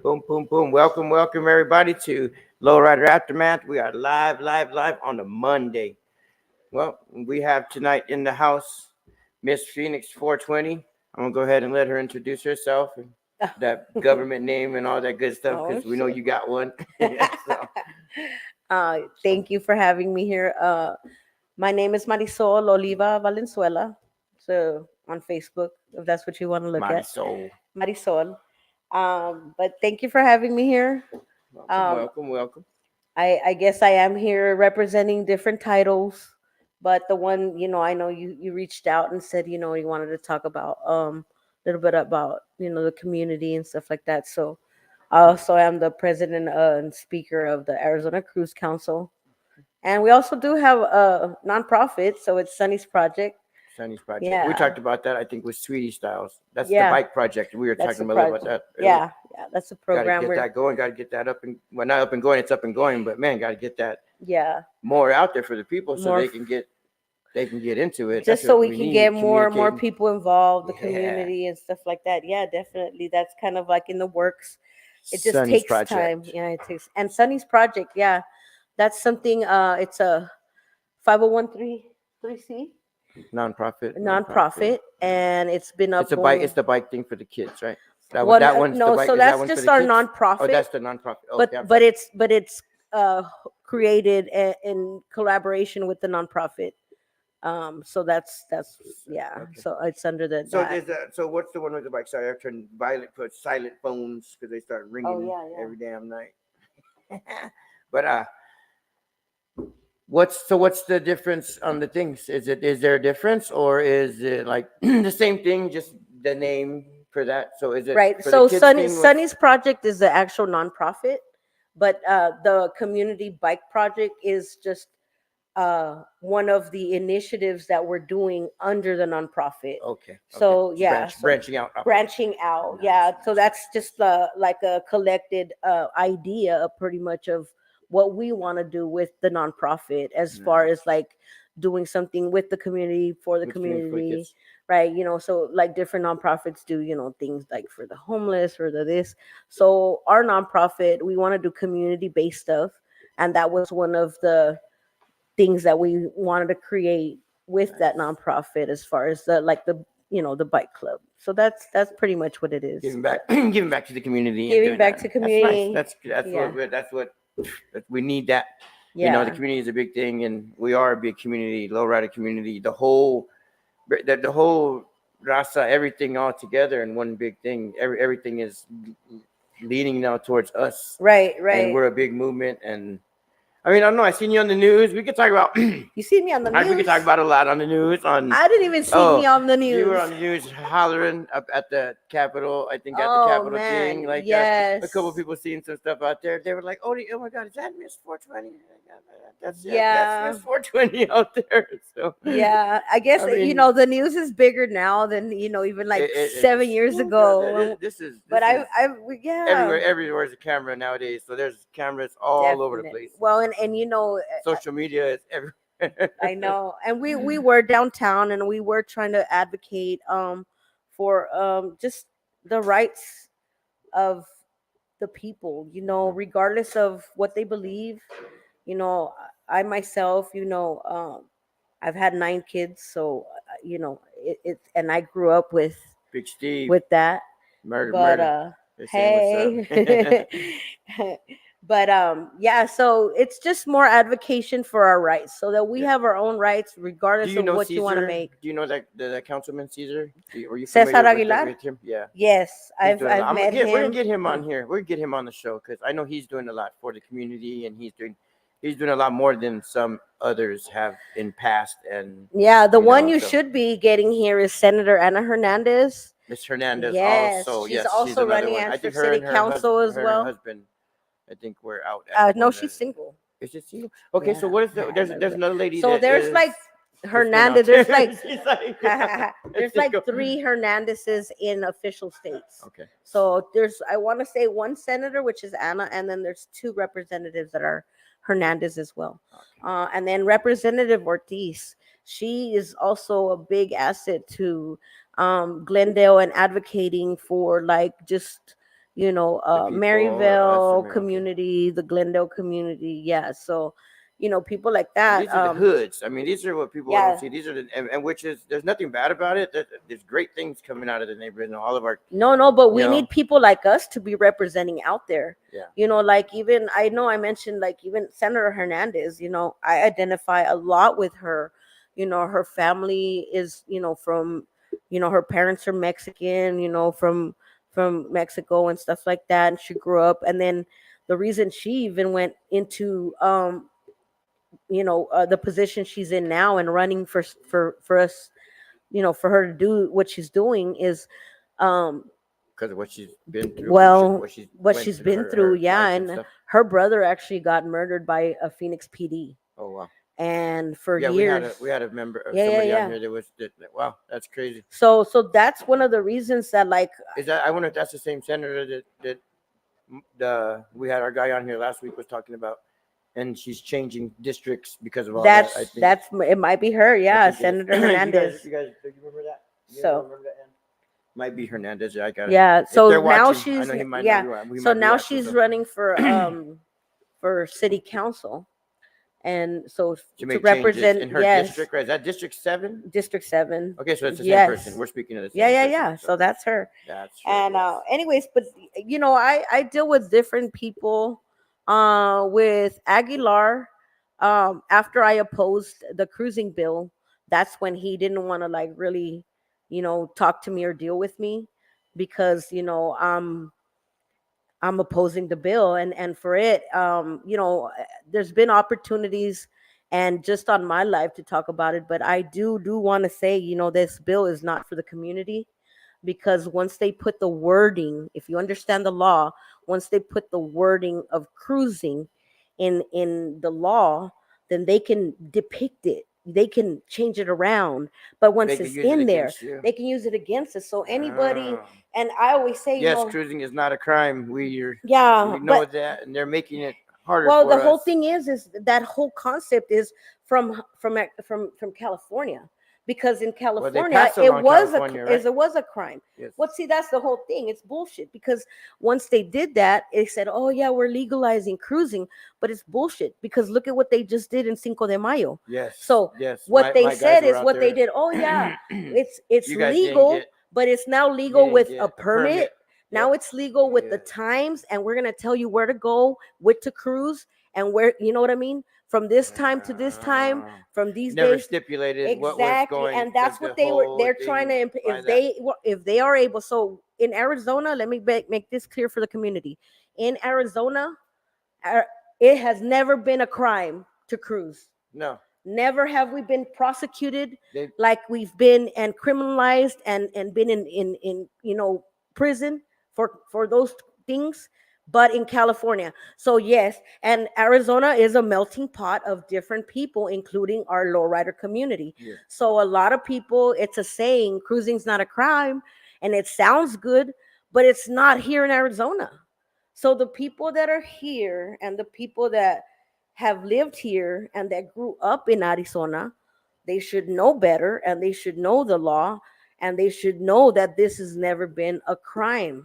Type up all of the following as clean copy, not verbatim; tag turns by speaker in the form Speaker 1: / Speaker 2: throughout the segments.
Speaker 1: Boom, boom, boom. Welcome, everybody to Lowrider Aftermath. We are live on a Monday. Well, we have tonight in the house Miss PHX420. I'm gonna go ahead and let her introduce herself and that government name and all that good stuff
Speaker 2: Oh,
Speaker 1: because we know
Speaker 2: shit.
Speaker 1: you got one. So,
Speaker 2: Thank you for having me here. My name is Marisol Oliva Valenzuela. So on Facebook, if that's what you want to look
Speaker 1: mighty
Speaker 2: at,
Speaker 1: soul.
Speaker 2: Marisol. But thank you for having me here.
Speaker 1: Welcome,
Speaker 2: Um,
Speaker 1: welcome, welcome.
Speaker 2: I guess I am here representing different titles, but the one I know you reached out and said you wanted to talk about a little bit about the community and stuff like that. So I also am the president and speaker of the Arizona Cruise Council, and we also do have a nonprofit. So it's Sunny's Project.
Speaker 1: Sunny's project. We
Speaker 2: Yeah,
Speaker 1: talked about that, I think, with Sweetie Styles. That's the
Speaker 2: yeah,
Speaker 1: bike project. We were
Speaker 2: that's
Speaker 1: talking
Speaker 2: the
Speaker 1: a little about
Speaker 2: project.
Speaker 1: that earlier.
Speaker 2: Yeah, that's a
Speaker 1: Got to
Speaker 2: program.
Speaker 1: get
Speaker 2: We're
Speaker 1: that going. Got to get that up and well, not up and going. It's up and going, but man, got to get that
Speaker 2: yeah
Speaker 1: more out there for the people so
Speaker 2: more
Speaker 1: they can get into it. That's
Speaker 2: just so
Speaker 1: what
Speaker 2: we
Speaker 1: we
Speaker 2: can get
Speaker 1: need.
Speaker 2: more
Speaker 1: Communicating.
Speaker 2: people involved, the
Speaker 1: Yeah.
Speaker 2: community and stuff like that. Yeah, definitely. That's kind of like in the works. It just
Speaker 1: Sonny's
Speaker 2: takes time.
Speaker 1: project.
Speaker 2: Yeah, it takes. And Sunny's project, yeah, that's something. It's a 501c
Speaker 1: Nonprofit.
Speaker 2: nonprofit, and it's been
Speaker 1: It's
Speaker 2: up
Speaker 1: a bike.
Speaker 2: going
Speaker 1: It's the bike thing for the kids, right?
Speaker 2: one.
Speaker 1: That one's the
Speaker 2: No,
Speaker 1: bike.
Speaker 2: so
Speaker 1: Is that
Speaker 2: that's
Speaker 1: one for
Speaker 2: just
Speaker 1: the
Speaker 2: our
Speaker 1: kids? Oh,
Speaker 2: nonprofit,
Speaker 1: that's the nonprofit.
Speaker 2: but
Speaker 1: Okay, I'm
Speaker 2: but
Speaker 1: sorry.
Speaker 2: it's but it's uh created in collaboration with the nonprofit. So that's yeah.
Speaker 1: Okay.
Speaker 2: So it's under
Speaker 1: So
Speaker 2: that.
Speaker 1: there's that. So what's the one with the bike? Sorry, I've turned violet put silent phones because they start
Speaker 2: Oh
Speaker 1: ringing
Speaker 2: yeah, yeah.
Speaker 1: every damn night. But what's the difference on the things? Is there a difference or is it like the same thing, just the name for that? So is it
Speaker 2: Right.
Speaker 1: for the
Speaker 2: So
Speaker 1: kids thing? What's
Speaker 2: Sunny's project is the actual nonprofit, but the community bike project is just one of the initiatives that we're doing under the nonprofit.
Speaker 1: okay? Okay,
Speaker 2: So
Speaker 1: just
Speaker 2: yeah, so
Speaker 1: branching out off of it.
Speaker 2: branching out,
Speaker 1: Nice,
Speaker 2: yeah. So
Speaker 1: nice,
Speaker 2: that's
Speaker 1: nice,
Speaker 2: just like a collected idea, pretty much of what we want to do with the nonprofit, as far
Speaker 1: nice.
Speaker 2: as like doing something with the community for the
Speaker 1: With the community for the
Speaker 2: community,
Speaker 1: kids.
Speaker 2: right? So like different nonprofits do things like for the homeless or the this. So our nonprofit, we want to do community based stuff, and that was one of the things that we wanted to create with that
Speaker 1: Nice.
Speaker 2: nonprofit, as far as the bike club. So that's pretty much what it is.
Speaker 1: Giving back, giving back to the community and
Speaker 2: Giving
Speaker 1: doing
Speaker 2: back
Speaker 1: that.
Speaker 2: to
Speaker 1: That's nice.
Speaker 2: community.
Speaker 1: That's
Speaker 2: Yeah,
Speaker 1: that we need that. The
Speaker 2: yeah,
Speaker 1: community is a big thing, and we are a big community, lowrider community. The whole rasa, everything all together in one big thing. Everything is leaning now towards us,
Speaker 2: right,
Speaker 1: and
Speaker 2: right.
Speaker 1: we're a big movement. And I mean, I don't know. I seen you on the news. We could talk about.
Speaker 2: You see me on the
Speaker 1: We could
Speaker 2: news?
Speaker 1: talk about a lot on the news.
Speaker 2: I didn't even see me
Speaker 1: Oh,
Speaker 2: on the
Speaker 1: you were
Speaker 2: news.
Speaker 1: on the news hollering up at the Capitol. I think at the
Speaker 2: Oh
Speaker 1: Capitol
Speaker 2: man,
Speaker 1: thing. Like a couple
Speaker 2: yes,
Speaker 1: people seen some stuff out there. They were like, oh my God, is that Miss 420? That's
Speaker 2: yeah.
Speaker 1: Miss 420 out there. So,
Speaker 2: Yeah, I guess
Speaker 1: I mean,
Speaker 2: the news is bigger now than even like seven
Speaker 1: it's
Speaker 2: years ago.
Speaker 1: this
Speaker 2: But
Speaker 1: is
Speaker 2: yeah,
Speaker 1: everywhere is a camera nowadays. So there's cameras all over the
Speaker 2: definitely.
Speaker 1: place.
Speaker 2: Well, and
Speaker 1: Social media is
Speaker 2: I
Speaker 1: everywhere.
Speaker 2: know, and we were downtown, and we were trying to advocate for just the rights of the people, regardless of what they believe. You know, I myself, I've had 9 kids, so and I grew up
Speaker 1: Big Steve,
Speaker 2: with that. But
Speaker 1: murder. They're saying what's up.
Speaker 2: hey, but yeah, so it's just more advocacy for our rights, so that we
Speaker 1: Yeah.
Speaker 2: have our own rights
Speaker 1: Do
Speaker 2: regardless
Speaker 1: you
Speaker 2: of
Speaker 1: know
Speaker 2: what you want to
Speaker 1: Caesar?
Speaker 2: make.
Speaker 1: Do you know that Councilman Caesar? Were you
Speaker 2: Cesar
Speaker 1: familiar
Speaker 2: Aguilar?
Speaker 1: with him? Yeah,
Speaker 2: Yes,
Speaker 1: he's
Speaker 2: I've
Speaker 1: doing a lot.
Speaker 2: I've met
Speaker 1: We're gonna
Speaker 2: him.
Speaker 1: get him on here. We're gonna get him on the show because I know he's doing a lot for the community, and he's doing a lot more than some others have in past. And
Speaker 2: Yeah, the one you
Speaker 1: so
Speaker 2: should be getting here is Senator Ana Hernandez.
Speaker 1: Miss Hernandez
Speaker 2: Yes,
Speaker 1: also.
Speaker 2: she's
Speaker 1: Yes, she's
Speaker 2: also
Speaker 1: another
Speaker 2: running
Speaker 1: one. I
Speaker 2: as for
Speaker 1: think her
Speaker 2: city
Speaker 1: and her
Speaker 2: council
Speaker 1: husband,
Speaker 2: as well.
Speaker 1: I think we're out at
Speaker 2: No,
Speaker 1: one.
Speaker 2: she's single.
Speaker 1: Is it single? Okay, so
Speaker 2: Yeah.
Speaker 1: what is there's another lady
Speaker 2: So
Speaker 1: that
Speaker 2: there's
Speaker 1: is
Speaker 2: like
Speaker 1: that's been out
Speaker 2: Hernandez. There's
Speaker 1: there.
Speaker 2: like
Speaker 1: She's like,
Speaker 2: there's
Speaker 1: just
Speaker 2: like
Speaker 1: go.
Speaker 2: 3 Hernandezes in official states.
Speaker 1: Okay.
Speaker 2: So there's, I want to say, one senator, which is Anna, and then there's 2 representatives that are Hernandez as well.
Speaker 1: Okay.
Speaker 2: And then Representative Ortiz, she is also a big asset to Glendale, and advocating for like just
Speaker 1: The people or us,
Speaker 2: Maryville
Speaker 1: okay.
Speaker 2: community, the Glendale community. Yeah. So, people like
Speaker 1: And
Speaker 2: that.
Speaker 1: these are the hoods. I mean, these are what people don't
Speaker 2: Yeah.
Speaker 1: see. These are and which is there's nothing bad about it. There's great things coming out of the neighborhood and all of our,
Speaker 2: No, but
Speaker 1: you
Speaker 2: we
Speaker 1: know,
Speaker 2: need people like us to be representing out there.
Speaker 1: yeah.
Speaker 2: Like even I know I mentioned like even Senator Hernandez, I identify a lot with her. Her family is, from, her parents are Mexican, from Mexico and stuff like that. And she grew up. And then the reason she even went into, the position she's in now and running for us, for her to do what she's doing is, um,
Speaker 1: Because of what she's been through,
Speaker 2: well,
Speaker 1: what she's
Speaker 2: what
Speaker 1: went
Speaker 2: she's
Speaker 1: through
Speaker 2: been through,
Speaker 1: her
Speaker 2: yeah.
Speaker 1: life and
Speaker 2: And
Speaker 1: stuff.
Speaker 2: her brother actually got murdered by a Phoenix PD,
Speaker 1: Oh wow.
Speaker 2: and for
Speaker 1: Yeah,
Speaker 2: years.
Speaker 1: we had a member of
Speaker 2: Yeah, yeah,
Speaker 1: somebody on
Speaker 2: yeah.
Speaker 1: here wow, that's crazy.
Speaker 2: So that's one of the reasons that, like,
Speaker 1: Is that I wonder if that's the same senator that the we had our guy on here last week was talking about, and she's changing districts because of all that. I think
Speaker 2: that's it might be her,
Speaker 1: I
Speaker 2: yeah,
Speaker 1: think it is.
Speaker 2: Senator Hernandez.
Speaker 1: You guys, do you remember that? You
Speaker 2: So
Speaker 1: remember that? Ann? Might be Hernandez. I gotta.
Speaker 2: yeah,
Speaker 1: If
Speaker 2: so
Speaker 1: they're
Speaker 2: now
Speaker 1: watching, I
Speaker 2: she's
Speaker 1: know he might
Speaker 2: yeah,
Speaker 1: not. We
Speaker 2: so
Speaker 1: might be
Speaker 2: now
Speaker 1: watching.
Speaker 2: she's
Speaker 1: So
Speaker 2: running for city council, and so
Speaker 1: to
Speaker 2: to
Speaker 1: make changes
Speaker 2: represent,
Speaker 1: in her
Speaker 2: yes,
Speaker 1: district, right? Is that District 7?
Speaker 2: District 7.
Speaker 1: Okay, so it's the same person.
Speaker 2: Yes.
Speaker 1: We're speaking of the
Speaker 2: Yeah,
Speaker 1: same
Speaker 2: yeah,
Speaker 1: person.
Speaker 2: yeah. So that's her.
Speaker 1: That's right.
Speaker 2: And
Speaker 1: Yes.
Speaker 2: anyways, but I deal with different people. With Aguilar, after I opposed the cruising bill, that's when he didn't want to, like, really, talk to me or deal with me, because I'm opposing the bill. And for it, there's been opportunities and just on my life to talk about it, but I do want to say, this bill is not for the community, because once they put the wording, if you understand the law, once they put the wording of cruising in the law, then they can depict it, they can change it around. But
Speaker 1: They
Speaker 2: once
Speaker 1: could
Speaker 2: it's
Speaker 1: use it
Speaker 2: in there,
Speaker 1: against you.
Speaker 2: they can use it against us. So anybody,
Speaker 1: Ah.
Speaker 2: and I always say,
Speaker 1: Yes, cruising is not a crime.
Speaker 2: yeah,
Speaker 1: We know
Speaker 2: but
Speaker 1: that, and they're making it harder
Speaker 2: well, the
Speaker 1: for
Speaker 2: whole
Speaker 1: us.
Speaker 2: thing is that whole concept is from California, because in
Speaker 1: Well, they
Speaker 2: California
Speaker 1: passed a law in California, right?
Speaker 2: it was a crime.
Speaker 1: Yes.
Speaker 2: Well, see, that's the whole thing. It's bullshit, because once they did that, they said, "Oh yeah, we're legalizing cruising," but it's bullshit, because look at what they just did in Cinco de Mayo.
Speaker 1: Yes.
Speaker 2: So
Speaker 1: Yes.
Speaker 2: what they
Speaker 1: My guys
Speaker 2: said
Speaker 1: were
Speaker 2: is
Speaker 1: out
Speaker 2: what they
Speaker 1: there.
Speaker 2: did. Oh yeah, it's
Speaker 1: You guys didn't
Speaker 2: legal,
Speaker 1: get.
Speaker 2: but it's now
Speaker 1: You
Speaker 2: legal
Speaker 1: didn't
Speaker 2: with a
Speaker 1: get a
Speaker 2: permit.
Speaker 1: permit.
Speaker 2: Now
Speaker 1: Yep.
Speaker 2: it's legal with the
Speaker 1: Yeah.
Speaker 2: times, and we're gonna tell you where to go, what to cruise, and where, you know what I mean? From this time to this time,
Speaker 1: Ah.
Speaker 2: from these
Speaker 1: Never
Speaker 2: days.
Speaker 1: stipulated what was
Speaker 2: Exactly.
Speaker 1: going
Speaker 2: And that's
Speaker 1: the
Speaker 2: what
Speaker 1: whole
Speaker 2: they're trying
Speaker 1: thing
Speaker 2: to
Speaker 1: by that.
Speaker 2: if they are able. So in Arizona, let me make this clear for the community. In Arizona, it has never been a crime to cruise.
Speaker 1: No,
Speaker 2: Never have we been prosecuted
Speaker 1: they
Speaker 2: like we've been, and criminalized, and been in prison for those things, but in California. So yes, and Arizona is a melting pot of different people, including our lowrider community.
Speaker 1: yeah.
Speaker 2: So a lot of people, it's a saying, cruising's not a crime, and it sounds good, but it's not here in Arizona. So the people that are here, and the people that have lived here and that grew up in Arizona, they should know better, and they should know the law, and they should know that this has never been a crime.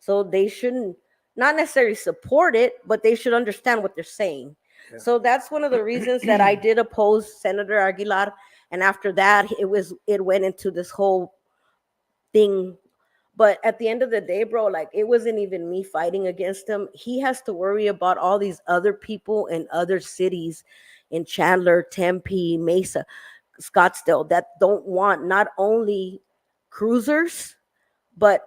Speaker 2: So they shouldn't, not necessarily support it, but they should understand what they're saying.
Speaker 1: Yeah.
Speaker 2: So that's one of the reasons that I did oppose Senator Aguilar. And after that, it went into this whole thing. But at the end of the day, bro, like, it wasn't even me fighting against him. He has to worry about all these other people in other cities, in Chandler, Tempe, Mesa, Scottsdale, that don't want not only cruisers, but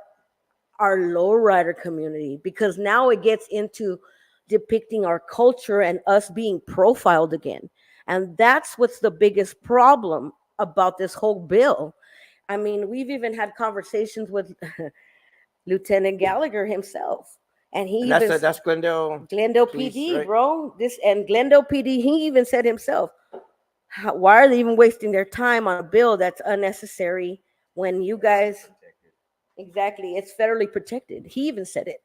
Speaker 2: our lowrider community, because now it gets into depicting our culture and us being profiled again. And that's what's the biggest problem about this whole bill. I mean, we've even had conversations with Lieutenant Gallagher himself. And he
Speaker 1: And
Speaker 2: even
Speaker 1: that's Glendale
Speaker 2: Glendale
Speaker 1: Police,
Speaker 2: PD,
Speaker 1: right?
Speaker 2: bro. This and Glendale PD, he even said himself, why are they even wasting their time on a bill that's unnecessary when you guys, exactly, it's federally protected. He even said it.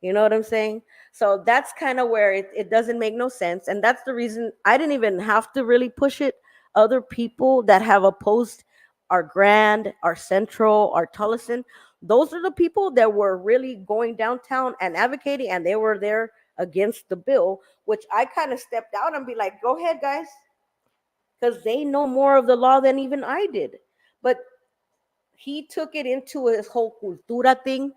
Speaker 2: You know what I'm saying? So that's kind of where it doesn't make no sense. And that's the reason I didn't even have to really push it. Other people that have opposed our Grand, our Central, our Tullison, those are the people that were really going downtown and advocating, and they were there against the bill, which I kind of stepped out and be like, go ahead, guys, because they know more of the law than even I did. But he took it into his whole cultura thing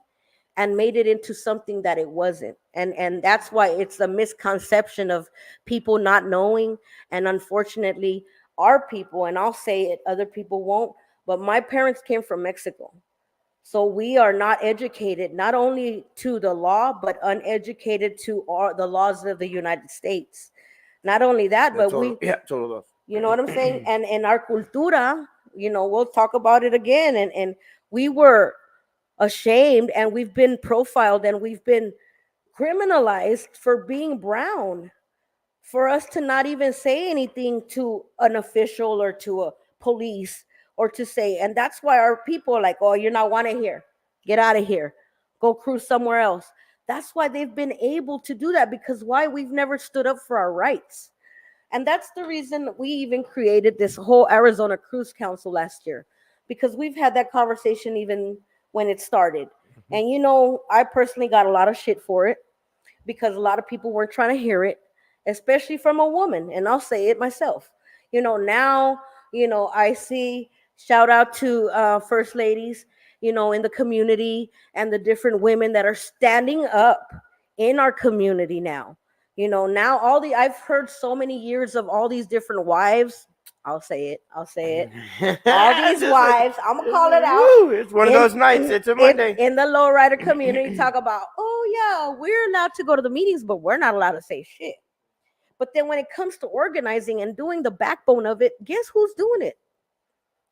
Speaker 2: and made it into something that it wasn't. And that's why it's a misconception of people not knowing. And unfortunately, our people, and I'll say it, other people won't, but my parents came from Mexico. So we are not educated, not only to the law, but uneducated to the laws of the United States. Not only that, but
Speaker 1: total loss.
Speaker 2: you know what I'm saying? And in our cultura, we'll talk about it again. And we were ashamed, and we've been profiled, and we've been criminalized for being brown, for us to not even say anything to an official or to a police, or to say, and that's why our people are like, oh, you're not wanted here, get out of here, go cruise somewhere else. That's why they've been able to do that, because why? We've never stood up for our rights. And that's the reason we even created this whole Arizona Cruise Council last year, because we've had that conversation even when it started. And I personally got a lot of shit for it, because a lot of people weren't trying to hear it, especially from a woman. And I'll say it myself. Now, I see, shout out to first ladies, in the community, and the different women that are standing up in our community now. Now I've heard so many years of all these different wives. I'll say it. All these wives, I'm gonna call it out.
Speaker 1: It's one of those nights. It's a Monday.
Speaker 2: In the lowrider community, talk about, oh yeah, we're allowed to go to the meetings, but we're not allowed to say shit. But then when it comes to organizing and doing the backbone of it, guess who's doing it?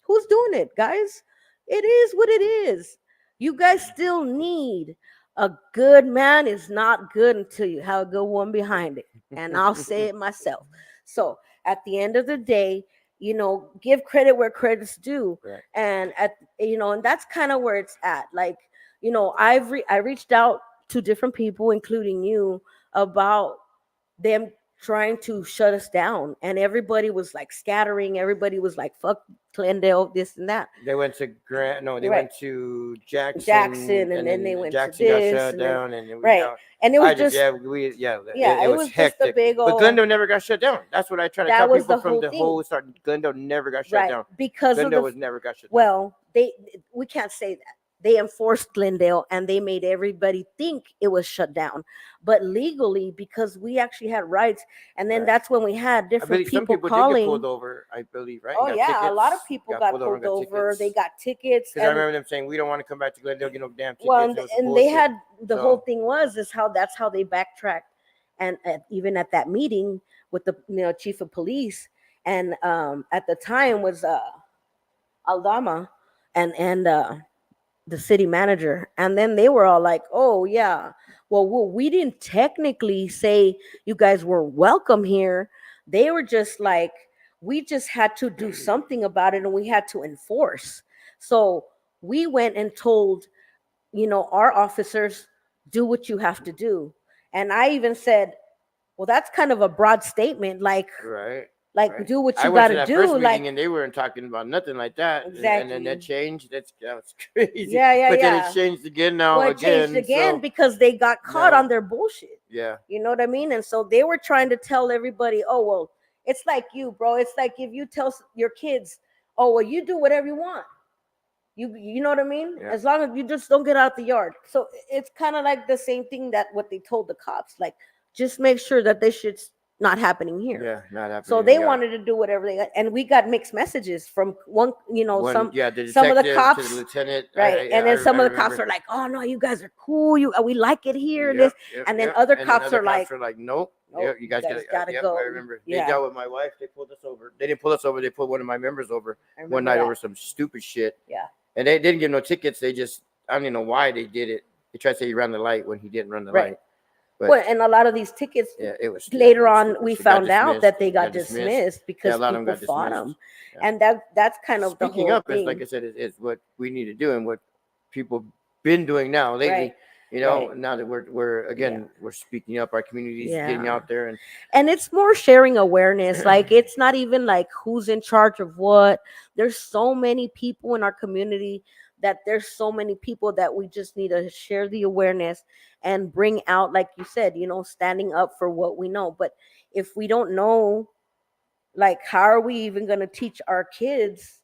Speaker 2: Who's doing it, guys? It is what it is. You guys still need a good man. Is not good until you have a good one behind it. And I'll say it myself. So at the end of the day, give credit where credit's due.
Speaker 1: Right.
Speaker 2: And and that's kind of where it's at. Like, I reached out to different people, including you, about them trying to shut us down, and everybody was like scattering. Everybody was like, fuck Glendale, this and that.
Speaker 1: They went to went to
Speaker 2: Jackson, and then they went
Speaker 1: Jackson
Speaker 2: to
Speaker 1: got
Speaker 2: this,
Speaker 1: shut down, and
Speaker 2: and it was just
Speaker 1: it was hectic.
Speaker 2: Just a big old,
Speaker 1: but Glendale never got shut down. That's what I try to tell people from the whole start. Glendale never got shut down,
Speaker 2: because
Speaker 1: Glendale was never got shut down.
Speaker 2: Well, we can't say that. They enforced Glendale, and they made everybody think it was shut down, but legally, because we actually had rights. And then that's when we had different people calling.
Speaker 1: Did get pulled over, I believe, right?
Speaker 2: Oh yeah, a lot of people got pulled over. They got tickets.
Speaker 1: Because I remember them saying, "We don't want to come back to Glendale, get no damn tickets."
Speaker 2: Well, and they had the whole thing that's how they backtracked, and even at that meeting with the chief of police, and at the time was Aldama, and the city manager. And then they were all like, oh yeah, well, we didn't technically say you guys were welcome here. They were just like, we just had to do something about it, and we had to enforce. So we went and told our officers, do what you have to do. And I even said, well, that's kind of a broad statement, like do what you got to do.
Speaker 1: And they weren't talking about nothing like that.
Speaker 2: Exactly.
Speaker 1: And then that changed. That was crazy.
Speaker 2: Yeah.
Speaker 1: But then it changed again now.
Speaker 2: Well, it changed again because they got caught on their bullshit.
Speaker 1: Yeah.
Speaker 2: You know what I mean? And so they were trying to tell everybody, oh, well, it's like you, bro. It's like if you tell your kids, oh, well, you do whatever you want. You know what I mean?
Speaker 1: Yeah.
Speaker 2: As long as you just don't get out the yard. So it's kind of like the same thing that what they told the cops. Like, just make sure that this shit's not happening here.
Speaker 1: Yeah, not happening.
Speaker 2: So they wanted to do whatever they got, and we got mixed messages from some of the cops,
Speaker 1: to the lieutenant,
Speaker 2: right? And then some of the cops are like, "Oh no, you guys are cool. We like it here." And then other cops are like,
Speaker 1: "Nope, you guys gotta go." I remember they dealt with my wife. They pulled us over. They didn't pull us over. They pulled one of my members over one night over some stupid shit.
Speaker 2: Yeah.
Speaker 1: And they didn't give no tickets. They just, I don't even know why they did it. They tried to say he ran the light when he didn't run the light. But,
Speaker 2: well, and a lot of these tickets,
Speaker 1: it was
Speaker 2: later on we found out that they got dismissed because people fought them, and that's kind of
Speaker 1: speaking
Speaker 2: the whole
Speaker 1: up.
Speaker 2: thing.
Speaker 1: Is like I said, is what we need to do and what people been doing now lately. Now that we're speaking up, our community's getting out there,
Speaker 2: and it's more sharing awareness. Like, it's not even like who's in charge of what. There's so many people in our community that there's so many people that we just need to share the awareness and bring out, like you said, standing up for what we know. But if we don't know, like, how are we even going to teach our kids,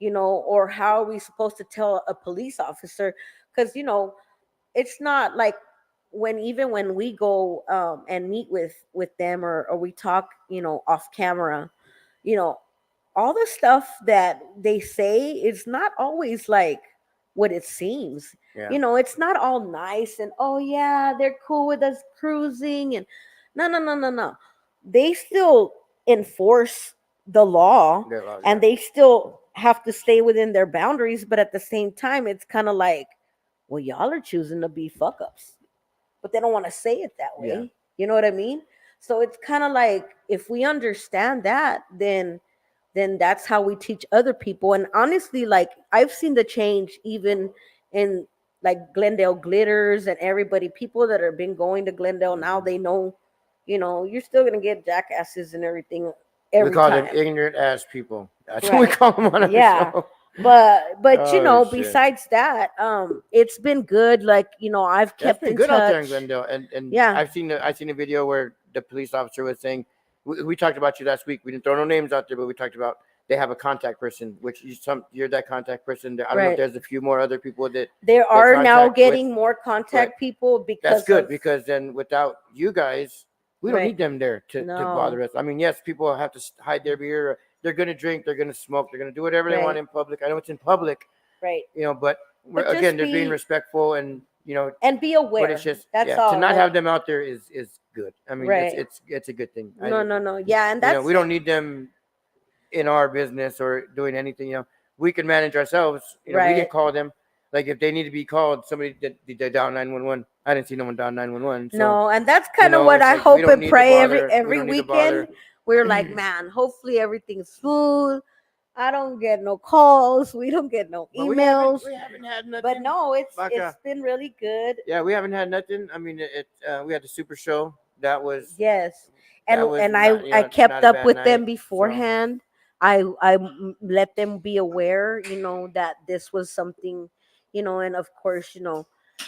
Speaker 2: or how are we supposed to tell a police officer? Because it's not like when we go and meet with them, or we talk off camera, you know all the stuff that they say is not always like what it seems.
Speaker 1: Yeah.
Speaker 2: It's not all nice and, oh yeah, they're cool with us cruising, and no, no, no, no, no. They still enforce the law,
Speaker 1: Their laws,
Speaker 2: and
Speaker 1: yeah.
Speaker 2: they still have to stay within their boundaries, but at the same time it's kind of like, well, y'all are choosing to be fuck ups, but they don't want to say it that way.
Speaker 1: Yeah.
Speaker 2: You know what I mean? So it's kind of like, if we understand that, then that's how we teach other people. And honestly, like, I've seen the change even in like Glendale Glitters and everybody, people that have been going to Glendale now, they know, you're still gonna get jackasses and everything
Speaker 1: We
Speaker 2: every
Speaker 1: call
Speaker 2: time.
Speaker 1: them ignorant ass people. That's what we
Speaker 2: Right.
Speaker 1: call them on our
Speaker 2: Yeah.
Speaker 1: show.
Speaker 2: But
Speaker 1: Oh, shit.
Speaker 2: besides that, it's been good. Like, I've
Speaker 1: That's
Speaker 2: kept
Speaker 1: been
Speaker 2: in
Speaker 1: good out there in
Speaker 2: touch.
Speaker 1: Glendale, and
Speaker 2: Yeah.
Speaker 1: I've seen a video where the police officer was saying, we talked about you last week. We didn't throw no names out there, but we talked about they have a contact person, which you're that contact person. I don't know if
Speaker 2: Right.
Speaker 1: there's a few more other people that
Speaker 2: There are now
Speaker 1: contact with,
Speaker 2: getting more contact people because
Speaker 1: that's good
Speaker 2: of,
Speaker 1: because then without you guys, we don't
Speaker 2: Right.
Speaker 1: need them there to
Speaker 2: No.
Speaker 1: bother us. I mean, yes, people have to hide their beer. They're going to drink. They're going to smoke. They're going to do whatever they want
Speaker 2: Right.
Speaker 1: in public. I know it's in public,
Speaker 2: right.
Speaker 1: but
Speaker 2: But
Speaker 1: again,
Speaker 2: just
Speaker 1: they're being
Speaker 2: be
Speaker 1: respectful and
Speaker 2: and be aware.
Speaker 1: but it's just
Speaker 2: That's all.
Speaker 1: to not
Speaker 2: Like,
Speaker 1: have them out there is good. I mean,
Speaker 2: Right.
Speaker 1: it's a good thing.
Speaker 2: No. Yeah, and that's
Speaker 1: we don't need them in our business or doing anything. We can manage ourselves. We
Speaker 2: Right.
Speaker 1: can call them. Like if they need to be called, somebody that down 911. I didn't see no one down 911. So,
Speaker 2: No, and that's kind of what
Speaker 1: it's
Speaker 2: I
Speaker 1: like, we
Speaker 2: hope
Speaker 1: don't
Speaker 2: and
Speaker 1: need to
Speaker 2: pray
Speaker 1: bother- we
Speaker 2: every
Speaker 1: don't need to
Speaker 2: weekend.
Speaker 1: bother.
Speaker 2: We're like, man, hopefully everything's smooth. I don't get no calls. We don't get no
Speaker 1: But
Speaker 2: emails.
Speaker 1: we haven't had nothing.
Speaker 2: But no, it's
Speaker 1: Baka.
Speaker 2: been really good.
Speaker 1: Yeah, we haven't had nothing. I mean, we had the super show. That was
Speaker 2: Yes,
Speaker 1: that
Speaker 2: and
Speaker 1: was
Speaker 2: and
Speaker 1: not,
Speaker 2: I
Speaker 1: not
Speaker 2: kept
Speaker 1: a
Speaker 2: up
Speaker 1: bad
Speaker 2: with them
Speaker 1: night, so-
Speaker 2: beforehand. I let them be aware, that this was something, and of course,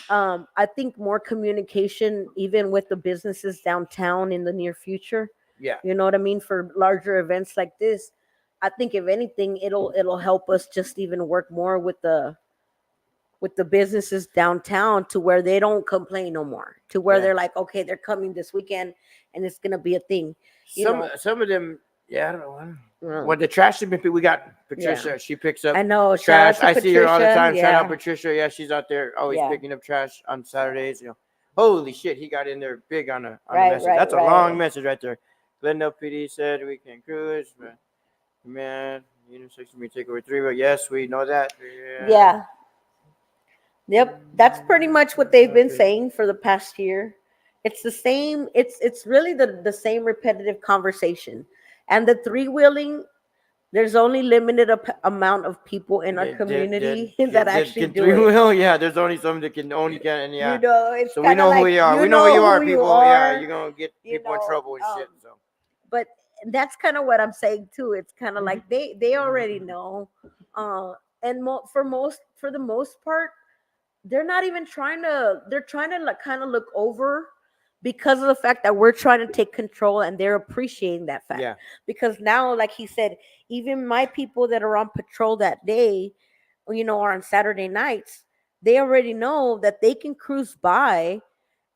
Speaker 2: I think more communication even with the businesses downtown in the near future.
Speaker 1: Yeah.
Speaker 2: You know what I mean? For larger events like this, I think if anything, it'll help us just even work more with the businesses downtown to where they don't complain no more. To where
Speaker 1: Yeah.
Speaker 2: they're like, okay, they're coming this weekend and it's gonna be a thing.
Speaker 1: Some of them, yeah, I don't know.
Speaker 2: Mm.
Speaker 1: When the trash has been, we got Patricia. She picks up
Speaker 2: I know.
Speaker 1: trash.
Speaker 2: Shout out to
Speaker 1: I see her all the
Speaker 2: Patricia.
Speaker 1: time. Shout out
Speaker 2: Yeah.
Speaker 1: Patricia. Yeah, she's out there always
Speaker 2: Yeah.
Speaker 1: picking up trash on Saturdays. Holy shit, he got in there big on a
Speaker 2: Right,
Speaker 1: message.
Speaker 2: right,
Speaker 1: That's a
Speaker 2: right.
Speaker 1: long message right there. Glendale PD said we can cruise, but man, intersection we take over 3. But yes, we know that.
Speaker 2: Yeah. Yep. That's pretty much what they've been saying for the past year. It's the same. It's really the same repetitive conversation. And the 3-wheeling, there's only limited amount of people in our community that actually do it.
Speaker 1: Wheel, yeah, there's only some that can and yeah.
Speaker 2: It's
Speaker 1: So we know
Speaker 2: like,
Speaker 1: who we are. We know who you are, people. Yeah, you're gonna get people in trouble and shit. So,
Speaker 2: but that's kind of what I'm saying too. It's kind of like they already know, and for the most part, they're not even trying to. They're trying to like kind of look over, because of the fact that we're trying to take control, and they're appreciating that fact.
Speaker 1: yeah,
Speaker 2: Because now, like he said, even my people that are on patrol that day, or on Saturday nights, they already know that they can cruise by,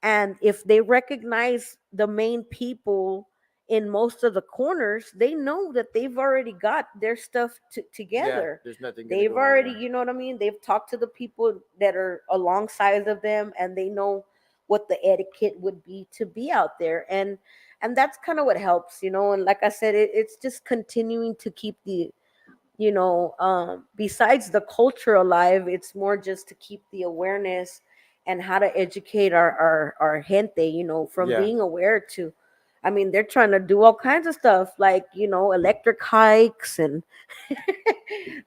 Speaker 2: and if they recognize the main people in most of the corners, they know that they've already got their stuff together.
Speaker 1: yeah. There's nothing.
Speaker 2: They've already, you know what I mean? They've talked to the people that are alongside of them, and they know what the etiquette would be to be out there. And that's kind of what helps, and like I said, it's just continuing to keep the besides the culture alive, it's more just to keep the awareness and how to educate our gente, from
Speaker 1: Yeah.
Speaker 2: being aware to, I mean, they're trying to do all kinds of stuff like, electric hikes and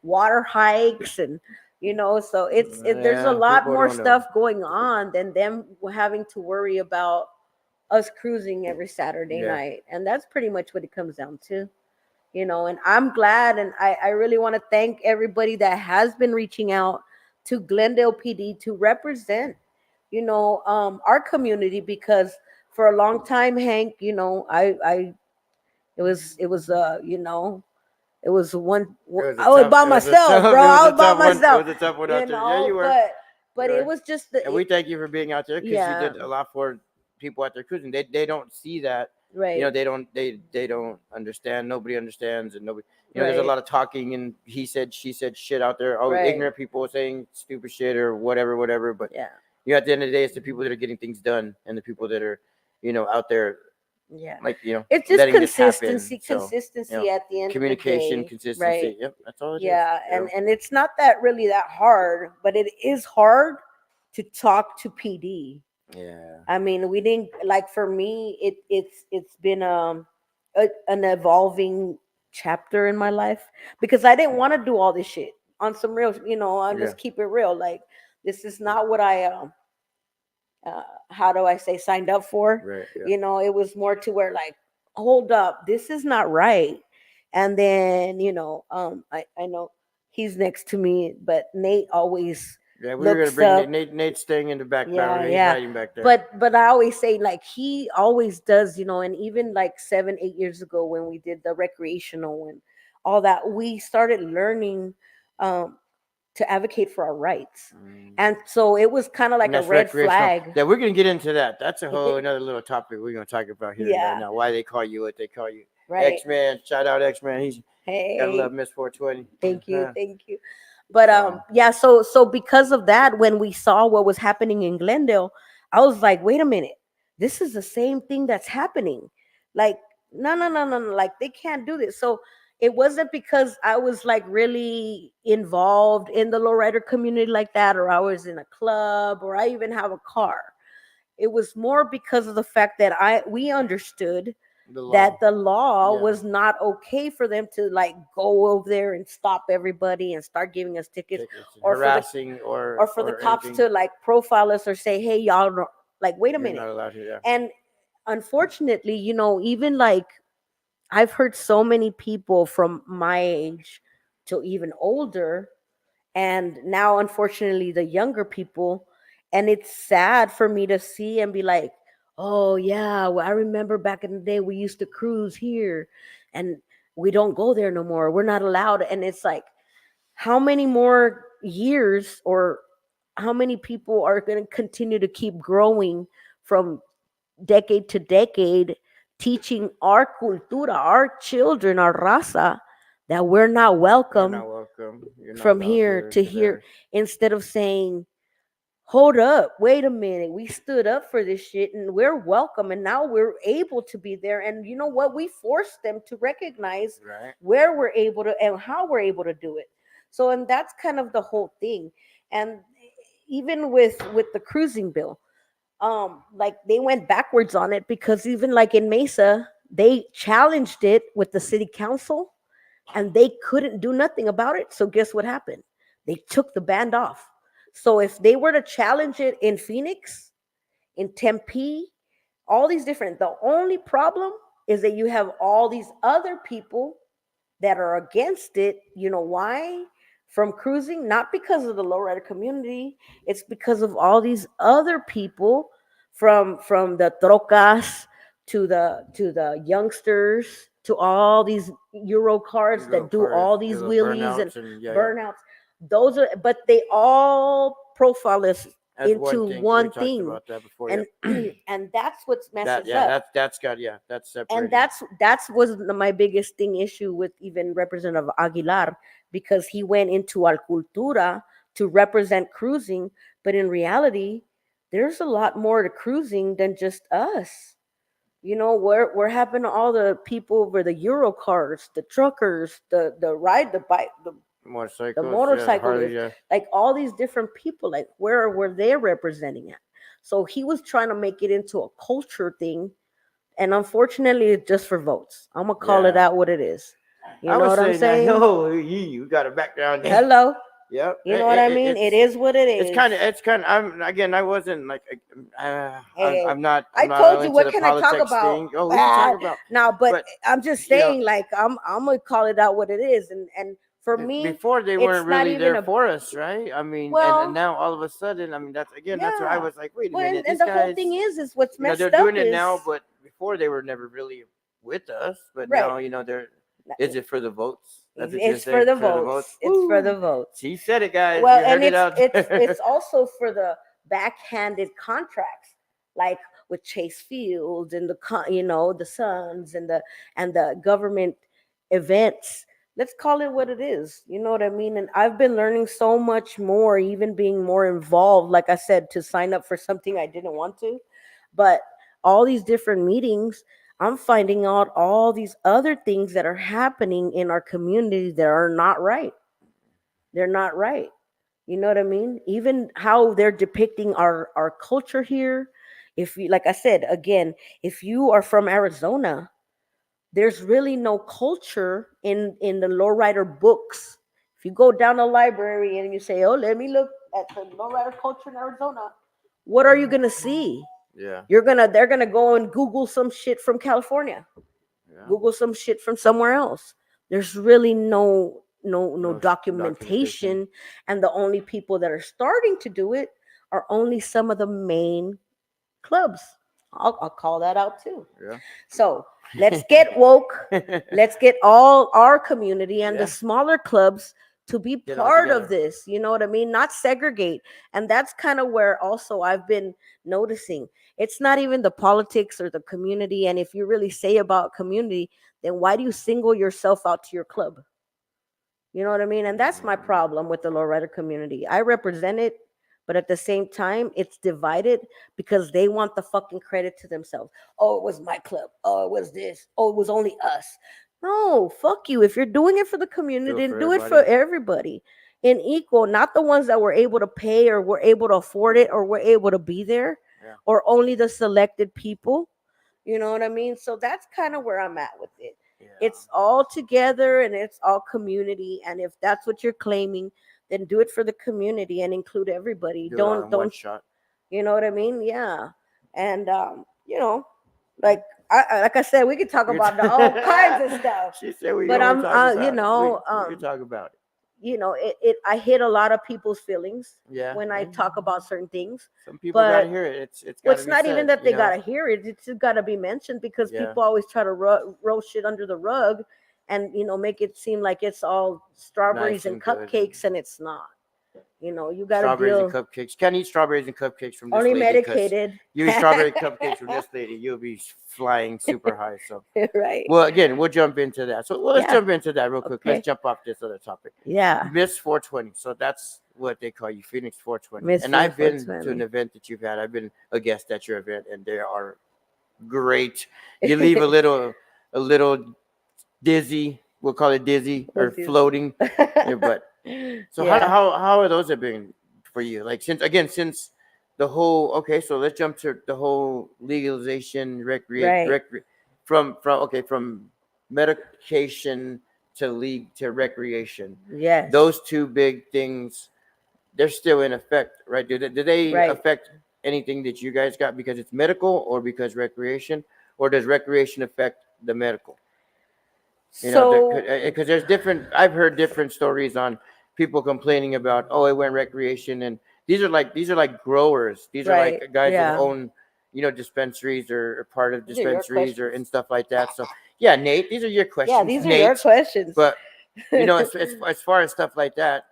Speaker 2: water hikes, and so there's a lot
Speaker 1: people
Speaker 2: more
Speaker 1: don't know.
Speaker 2: stuff going on than them having to worry about us cruising every Saturday
Speaker 1: Yeah.
Speaker 2: night. And that's pretty much what it comes down to. And I'm glad, and I really want to thank everybody that has been reaching out to Glendale PD to represent, our community, because for a long time, Hank, it was I was by myself, bro. I was by myself,
Speaker 1: It was a tough one out there. Yeah, you were.
Speaker 2: but it was just
Speaker 1: And we thank you for being out there, because you
Speaker 2: yeah,
Speaker 1: did a lot for people out there cruising. They don't see that.
Speaker 2: right.
Speaker 1: They don't understand. Nobody understands, and nobody. There's a
Speaker 2: Right.
Speaker 1: lot of talking and he said, she said shit out there. Oh,
Speaker 2: Right.
Speaker 1: ignorant people saying stupid shit or whatever. But
Speaker 2: Yeah.
Speaker 1: at the end of the day, it's the people that are getting things done and the people that are, out there,
Speaker 2: Yeah.
Speaker 1: like
Speaker 2: It's just
Speaker 1: letting this happen.
Speaker 2: consistency
Speaker 1: So,
Speaker 2: at the end
Speaker 1: communication,
Speaker 2: of the day,
Speaker 1: consistency.
Speaker 2: right?
Speaker 1: Yep, that's all it is.
Speaker 2: Yeah, and it's not that really that hard, but it is hard to talk to PD.
Speaker 1: Yeah.
Speaker 2: I mean, we didn't, like, for me, it's been an evolving chapter in my life, because I didn't want to do all this shit on some real, I'll just keep it real. Like, this is not what I how do I say, signed up for.
Speaker 1: Right. Yeah.
Speaker 2: It was more to where, like, hold up, this is not right. And then, I know he's next to me, but Nate always
Speaker 1: Yeah, we were gonna bring Nate staying in the background. He's hiding back there.
Speaker 2: But I always say, like, he always does, and even like 7-8 years ago when we did the recreational and all that, we started learning to advocate for our rights. And so it was kind of like a red flag.
Speaker 1: Yeah, we're gonna get into that. That's a whole another little topic we're gonna talk about here right now. Why they call you what they call you. Right. X-Man, shout out X-Man. He's gotta love Miss 420.
Speaker 2: Thank you. But yeah, so because of that, when we saw what was happening in Glendale, I was like, wait a minute, this is the same thing that's happening. Like, no, like, they can't do this. So it wasn't because I was like really involved in the lowrider community like that, or I was in a club, or I even have a car. It was more because of the fact that we understood that the law was not okay for them to, like, go over there and stop everybody and start giving us tickets, or
Speaker 1: harassing,
Speaker 2: or for the cops anything. To, like, profile us or say, hey, y'all, like, wait a minute.
Speaker 1: Not allowed to, yeah.
Speaker 2: And unfortunately, even, like, I've heard so many people from my age to even older, and now unfortunately the younger people, and it's sad for me to see and be like, oh yeah, well, I remember back in the day we used to cruise here, and we don't go there no more. We're not allowed. And it's like, how many more years, or how many people are going to continue to keep growing from decade to decade, teaching our cultura, our children, our raza, that we're not welcome,
Speaker 1: You're not
Speaker 2: from here to here, instead of saying, hold up, wait a minute, we stood up for this shit and we're welcome, and now we're able to be there. And you know what, we forced them to recognize where we're able to and how we're able to do it. So, and that's kind of the whole thing. And even with the cruising bill, like, they went backwards on it, because even like in Mesa, they challenged it with the city council and they couldn't do nothing about it. So guess what happened? They took the ban off. So if they were to challenge it in Phoenix, in Tempe, all these different, the only problem is that you have all these other people that are against it. You know why? From cruising, not because of the lowrider community, it's because of all these other people, from the trocas to the youngsters, to all these Euro cars that do all these wheelies and burnouts. Those are, but they all profile us into one thing. And and that's what's messing up.
Speaker 1: That's separated.
Speaker 2: And that's was my biggest issue with even Representative Aguilar, because he went into our cultura to represent cruising, but in reality, there's a lot more to cruising than just us. We're having all the people over the Euro cars, the truckers, the ride the bike, the motorcyclists, like all these different people, like where were they representing at? So he was trying to make it into a culture thing, and unfortunately, it's just for votes. I'm gonna call it out what it is. You know what I'm saying?
Speaker 1: No, you got a background.
Speaker 2: Hello.
Speaker 1: Yep.
Speaker 2: You know what I mean? It is what it is.
Speaker 1: It's kind of. I wasn't like. I'm not.
Speaker 2: I told you, what can I talk about?
Speaker 1: Thing. Oh, we can talk about.
Speaker 2: Now, but I'm just saying, like, I'm gonna call it out what it is, and For me,
Speaker 1: before they
Speaker 2: it's
Speaker 1: weren't
Speaker 2: not
Speaker 1: really
Speaker 2: even
Speaker 1: there
Speaker 2: a
Speaker 1: for us, right? I mean,
Speaker 2: well,
Speaker 1: and now all of a sudden, I mean, that's where I
Speaker 2: yeah.
Speaker 1: was like, wait a
Speaker 2: Well,
Speaker 1: minute,
Speaker 2: and
Speaker 1: these
Speaker 2: the whole
Speaker 1: guys,
Speaker 2: thing is what's
Speaker 1: they're
Speaker 2: messed up
Speaker 1: doing it
Speaker 2: is
Speaker 1: now, but before they were never really with us, but
Speaker 2: right.
Speaker 1: now, they're, is it for the votes? That's what you're
Speaker 2: It's for
Speaker 1: saying,
Speaker 2: the
Speaker 1: for the votes?
Speaker 2: votes. It's for the
Speaker 1: Woo!
Speaker 2: votes.
Speaker 1: She said it, guys.
Speaker 2: Well,
Speaker 1: You
Speaker 2: and
Speaker 1: heard it out there.
Speaker 2: it's also for the backhanded contracts, like with Chase Fields and the Suns and the government events. Let's call it what it is. You know what I mean? And I've been learning so much more, even being more involved. Like I said, to sign up for something I didn't want to, but all these different meetings. I'm finding out all these other things that are happening in our community that are not right. They're not right. You know what I mean? Even how they're depicting our culture here. If you, like I said again, if you are from Arizona, there's really no culture in the lowrider books. If you go down the library and you say, "Oh, let me look at the lowrider culture in Arizona," what are you gonna see?
Speaker 1: Yeah.
Speaker 2: They're gonna go and Google some shit from California.
Speaker 1: Yeah.
Speaker 2: Google some shit from somewhere else. There's really no
Speaker 1: Documentation.
Speaker 2: documentation, and the only people that are starting to do it are only some of the main clubs. I'll call that out too.
Speaker 1: Yeah.
Speaker 2: So let's get woke. Let's get all our community and
Speaker 1: Yeah.
Speaker 2: the smaller clubs to be
Speaker 1: Get all
Speaker 2: part of
Speaker 1: together.
Speaker 2: this. You know what I mean? Not segregate. And that's kind of where also I've been noticing. It's not even the politics or the community. And if you really say about community, then why do you single yourself out to your club? You know what I mean? And that's my problem with the lowrider community. I represent it, but at the same time, it's divided because they want the fucking credit to themselves. Oh, it was my club. Oh, it was this. Oh, it was only us. No, fuck you. If you're doing it for the community, then do it for everybody in equal, not the ones that were able to pay or were able to afford it or were able to be there,
Speaker 1: Yeah.
Speaker 2: or only the selected people. You know what I mean? So that's kind of where I'm at with it.
Speaker 1: Yeah.
Speaker 2: It's all together and it's all community. And if that's what you're claiming, then do it for the community and include everybody.
Speaker 1: Do it all in one
Speaker 2: Don't
Speaker 1: shot.
Speaker 2: you know what I mean? Yeah. And like like I said, we could talk about all kinds of stuff.
Speaker 1: She said we
Speaker 2: But
Speaker 1: only
Speaker 2: I'm
Speaker 1: talk about
Speaker 2: you know,
Speaker 1: we can talk about it.
Speaker 2: you know, it I hit a lot of people's feelings
Speaker 1: Yeah.
Speaker 2: when I talk about certain things.
Speaker 1: Some people
Speaker 2: But
Speaker 1: gotta hear it. It's
Speaker 2: well,
Speaker 1: gotta
Speaker 2: it's
Speaker 1: be
Speaker 2: not
Speaker 1: said,
Speaker 2: even that they
Speaker 1: you know?
Speaker 2: gotta hear it. It's gotta be mentioned because
Speaker 1: Yeah.
Speaker 2: people always try to roll shit under the rug and make it seem like it's all strawberries
Speaker 1: Nice
Speaker 2: and
Speaker 1: and good.
Speaker 2: cupcakes, and it's not. You gotta
Speaker 1: Strawberries and
Speaker 2: deal.
Speaker 1: cupcakes. Can't eat strawberries and cupcakes from this
Speaker 2: Only
Speaker 1: lady, 'cause
Speaker 2: medicated.
Speaker 1: you eat strawberry cupcakes from this lady, you'll be flying super high. So,
Speaker 2: Right.
Speaker 1: well, again, we'll jump into that. So, let's
Speaker 2: Yeah.
Speaker 1: jump into that real quick.
Speaker 2: Okay.
Speaker 1: Let's jump off this other topic.
Speaker 2: Yeah.
Speaker 1: Miss 420. So that's what they call you, Phoenix 420.
Speaker 2: Miss
Speaker 1: And I've been
Speaker 2: Phoenix
Speaker 1: to an
Speaker 2: 420.
Speaker 1: event that you've had. I've been a guest at your event, and they are great. You leave a little dizzy. We'll call it dizzy or
Speaker 2: Dizzy.
Speaker 1: floating. Yeah, but so
Speaker 2: Yeah.
Speaker 1: how are those have been for you? Like since the whole, okay, so let's jump to the whole legalization
Speaker 2: Right.
Speaker 1: from medication to recreation.
Speaker 2: Yes.
Speaker 1: Those two big things, they're still in effect, right? Do they
Speaker 2: Right.
Speaker 1: affect anything that you guys got because it's medical or because recreation, or does recreation affect the medical?
Speaker 2: So
Speaker 1: Because there's different. I've heard different stories on people complaining about, oh, it went recreation, and these are like growers. These are
Speaker 2: right.
Speaker 1: like guys
Speaker 2: Yeah.
Speaker 1: that own, dispensaries or part of
Speaker 2: These are your
Speaker 1: dispensaries or
Speaker 2: questions.
Speaker 1: and stuff like that. So yeah, Nate, these are your questions.
Speaker 2: Yeah, these are
Speaker 1: Nate.
Speaker 2: your questions.
Speaker 1: But as far as stuff like that,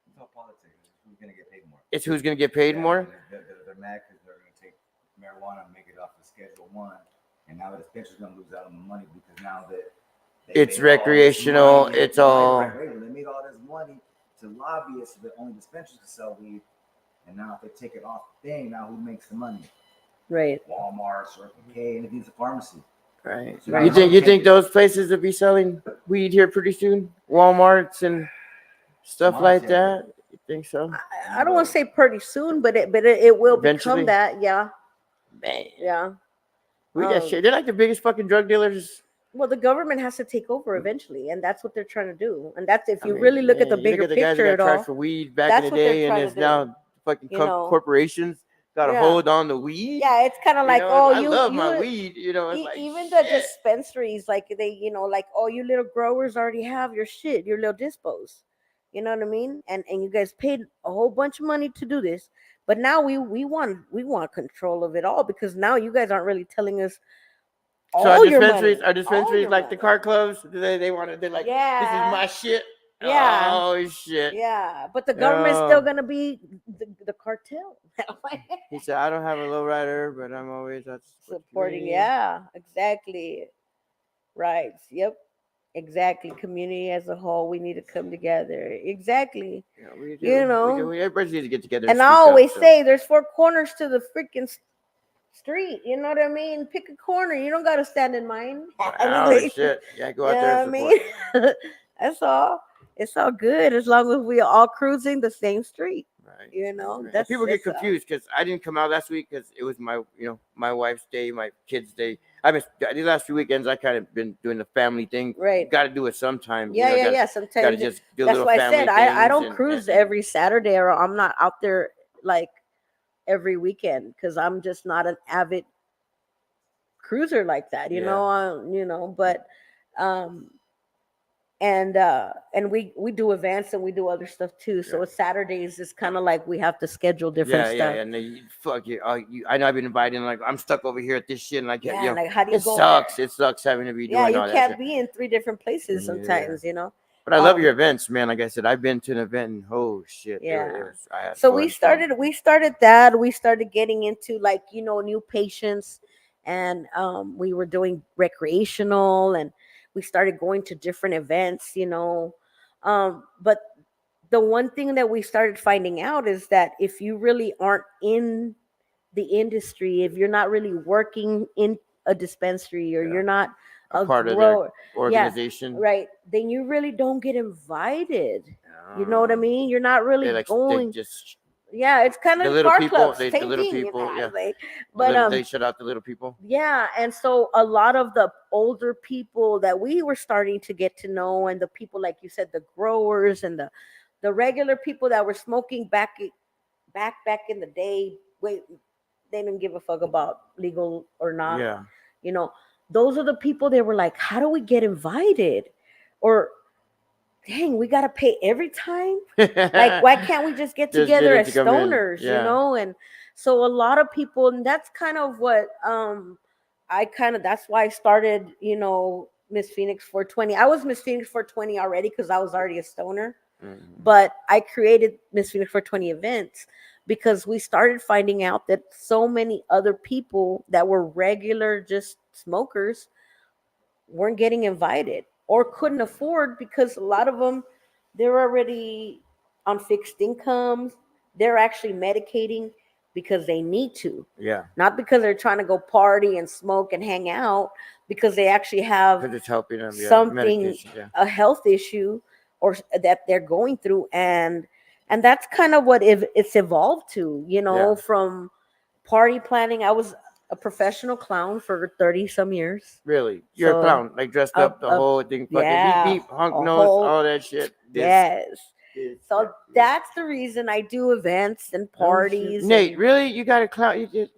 Speaker 3: It's not politics. It's who's going to get paid more.
Speaker 1: it's who's going to get paid more.
Speaker 3: They're mad because they're going to take marijuana and make it off the Schedule 1. And now the dispensary's going to lose out on the money because now that
Speaker 1: It's recreational.
Speaker 3: Money,
Speaker 1: it's all.
Speaker 3: They made all this money to lobby it so that only dispensaries can sell weed. And now if they take it off the thing, now who makes the money?
Speaker 2: Right.
Speaker 3: Walmart, Circle K, and it's a pharmacy.
Speaker 1: Right.
Speaker 3: So
Speaker 1: You think those places will be selling weed here pretty soon? Walmarts and stuff like that. You think so?
Speaker 2: I don't want to say pretty soon, but it will
Speaker 1: Eventually?
Speaker 2: become that. Yeah.
Speaker 1: Man,
Speaker 2: Yeah.
Speaker 1: we got shit. They're like the biggest fucking drug dealers.
Speaker 2: Well, the government has to take over eventually, and that's what they're trying to do. And that's if
Speaker 1: I
Speaker 2: you
Speaker 1: mean,
Speaker 2: really look at the
Speaker 1: you
Speaker 2: bigger
Speaker 1: look at the guys
Speaker 2: picture
Speaker 1: that
Speaker 2: at
Speaker 1: got
Speaker 2: all.
Speaker 1: charged for weed back
Speaker 2: That's
Speaker 1: in the
Speaker 2: what they're
Speaker 1: day, and
Speaker 2: trying to
Speaker 1: it's
Speaker 2: do.
Speaker 1: now fucking
Speaker 2: You know.
Speaker 1: corporations got to
Speaker 2: Yeah.
Speaker 1: hold on the weed.
Speaker 2: Yeah, it's kind of
Speaker 1: You
Speaker 2: like,
Speaker 1: know,
Speaker 2: oh,
Speaker 1: I love my
Speaker 2: you
Speaker 1: weed. You know, it's like
Speaker 2: even the
Speaker 1: shit.
Speaker 2: dispensaries, like they, like, oh, you little growers already have your shit, your little dispos. You know what I mean? And you guys paid a whole bunch of money to do this, but now we want control of it all, because now you guys aren't really telling us
Speaker 1: So
Speaker 2: all your money,
Speaker 1: are
Speaker 2: all
Speaker 1: dispensaries
Speaker 2: your
Speaker 1: like the
Speaker 2: money.
Speaker 1: car clubs? They want to. They're like, this is
Speaker 2: Yeah,
Speaker 1: my shit.
Speaker 2: yeah,
Speaker 1: Oh shit.
Speaker 2: yeah. But the government's still
Speaker 1: Oh.
Speaker 2: gonna be the cartel.
Speaker 1: He said, I don't have a lowrider, but I'm always at
Speaker 2: Supporting, yeah, exactly. Right. Yep. Exactly. Community as a whole, we need to come together. Exactly.
Speaker 1: Yeah, we do.
Speaker 2: You
Speaker 1: We
Speaker 2: know,
Speaker 1: do. Everybody needs to get together
Speaker 2: and I
Speaker 1: speak
Speaker 2: always
Speaker 1: up. So.
Speaker 2: say there's four corners to the freaking street. You know what I mean? Pick a corner. You don't got to stand in mine.
Speaker 1: Oh shit! Yeah, go out there and
Speaker 2: I
Speaker 1: support.
Speaker 2: mean, that's all. It's all good as long as we are all cruising the same street.
Speaker 1: Right.
Speaker 2: You know,
Speaker 1: Right.
Speaker 2: that's
Speaker 1: People get
Speaker 2: that's all.
Speaker 1: confused because I didn't come out last week because it was my, my wife's day, my kids' day. These last few weekends I kind of been doing the family thing.
Speaker 2: Right.
Speaker 1: Got to do it sometime.
Speaker 2: Yeah, yeah, yeah.
Speaker 1: Got
Speaker 2: Sometimes
Speaker 1: to just do
Speaker 2: that's
Speaker 1: little
Speaker 2: why I
Speaker 1: family
Speaker 2: said I
Speaker 1: things
Speaker 2: don't cruise
Speaker 1: and
Speaker 2: every Saturday, or I'm not out there like every weekend, because I'm just not an avid cruiser like that, but um and we do events and we do other stuff too. So
Speaker 1: Yeah.
Speaker 2: Saturdays is kind of like we have to schedule different stuff.
Speaker 1: Yeah, and fuck you. I know I've been invited. And like I'm stuck over here at this shit, and like
Speaker 2: Yeah, like how do you
Speaker 1: it
Speaker 2: go
Speaker 1: sucks.
Speaker 2: there?
Speaker 1: It sucks having to be
Speaker 2: Yeah,
Speaker 1: doing
Speaker 2: you
Speaker 1: all that
Speaker 2: can't
Speaker 1: shit.
Speaker 2: be in 3 different places
Speaker 1: Yeah.
Speaker 2: sometimes.
Speaker 1: But I love
Speaker 2: Um,
Speaker 1: your events, man. Like I said, I've been to an event and oh shit,
Speaker 2: Yeah.
Speaker 1: I had
Speaker 2: So
Speaker 1: fun.
Speaker 2: we started that. We started getting into, like, new patients, and we were doing recreational, and we started going to different events. But the one thing that we started finding out is that if you really aren't in the industry, if you're not really working in a dispensary, or
Speaker 1: Yeah.
Speaker 2: you're not
Speaker 1: a
Speaker 2: a
Speaker 1: part of their
Speaker 2: grower,
Speaker 1: organization.
Speaker 2: right, then you really don't get invited. You know what I mean? You're not really
Speaker 1: They
Speaker 2: going.
Speaker 1: just
Speaker 2: Yeah, it's kind
Speaker 1: the
Speaker 2: of
Speaker 1: little
Speaker 2: car
Speaker 1: people.
Speaker 2: clubs,
Speaker 1: The
Speaker 2: same
Speaker 1: little
Speaker 2: thing.
Speaker 1: people. Yeah.
Speaker 2: But
Speaker 1: They shut out the little people.
Speaker 2: yeah, and so a lot of the older people that we were starting to get to know, and the people, like you said, the growers and the regular people that were smoking back in the day, wait, they didn't give a fuck about legal or not.
Speaker 1: Yeah.
Speaker 2: Those are the people that were like, how do we get invited? Or, dang, we got to pay every time? Like, why can't we just get together as stoners, And so a lot of people, and that's kind of what that's why I started, Miss Phoenix 420. I was Miss Phoenix 420 already because I was already a stoner.
Speaker 1: Mm-hmm.
Speaker 2: But I created Miss Phoenix 420 events because we started finding out that so many other people that were regular just smokers weren't getting invited or couldn't afford, because a lot of them, they're already on fixed incomes. They're actually medicating because they need to.
Speaker 1: Yeah.
Speaker 2: Not because they're trying to go party and smoke and hang out, because they actually have
Speaker 1: Because it's helping them. Yeah.
Speaker 2: something, a health issue, or that they're going through. And that's kind of what it's evolved to, from party planning. I was a professional clown for 30 some years.
Speaker 1: Really? You're a clown, like dressed up, the whole thing, fucking
Speaker 2: yeah,
Speaker 1: beep, beep, honk nose, all that shit.
Speaker 2: Yes. So that's the reason I do events and parties.
Speaker 1: Nate, really? You got a clown? You just,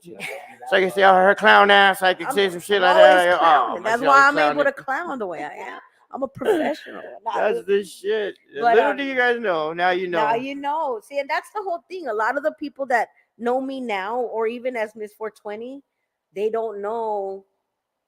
Speaker 1: so I can say, oh, her clown ass. I can say some shit like that.
Speaker 2: Oh, that's why I'm able to clown the way I am. I'm a professional.
Speaker 1: That's the shit.
Speaker 2: But,
Speaker 1: little do you guys know. Now you know.
Speaker 2: Now you know. See, and that's the whole thing. A lot of the people that know me now, or even as Miss 420, they don't know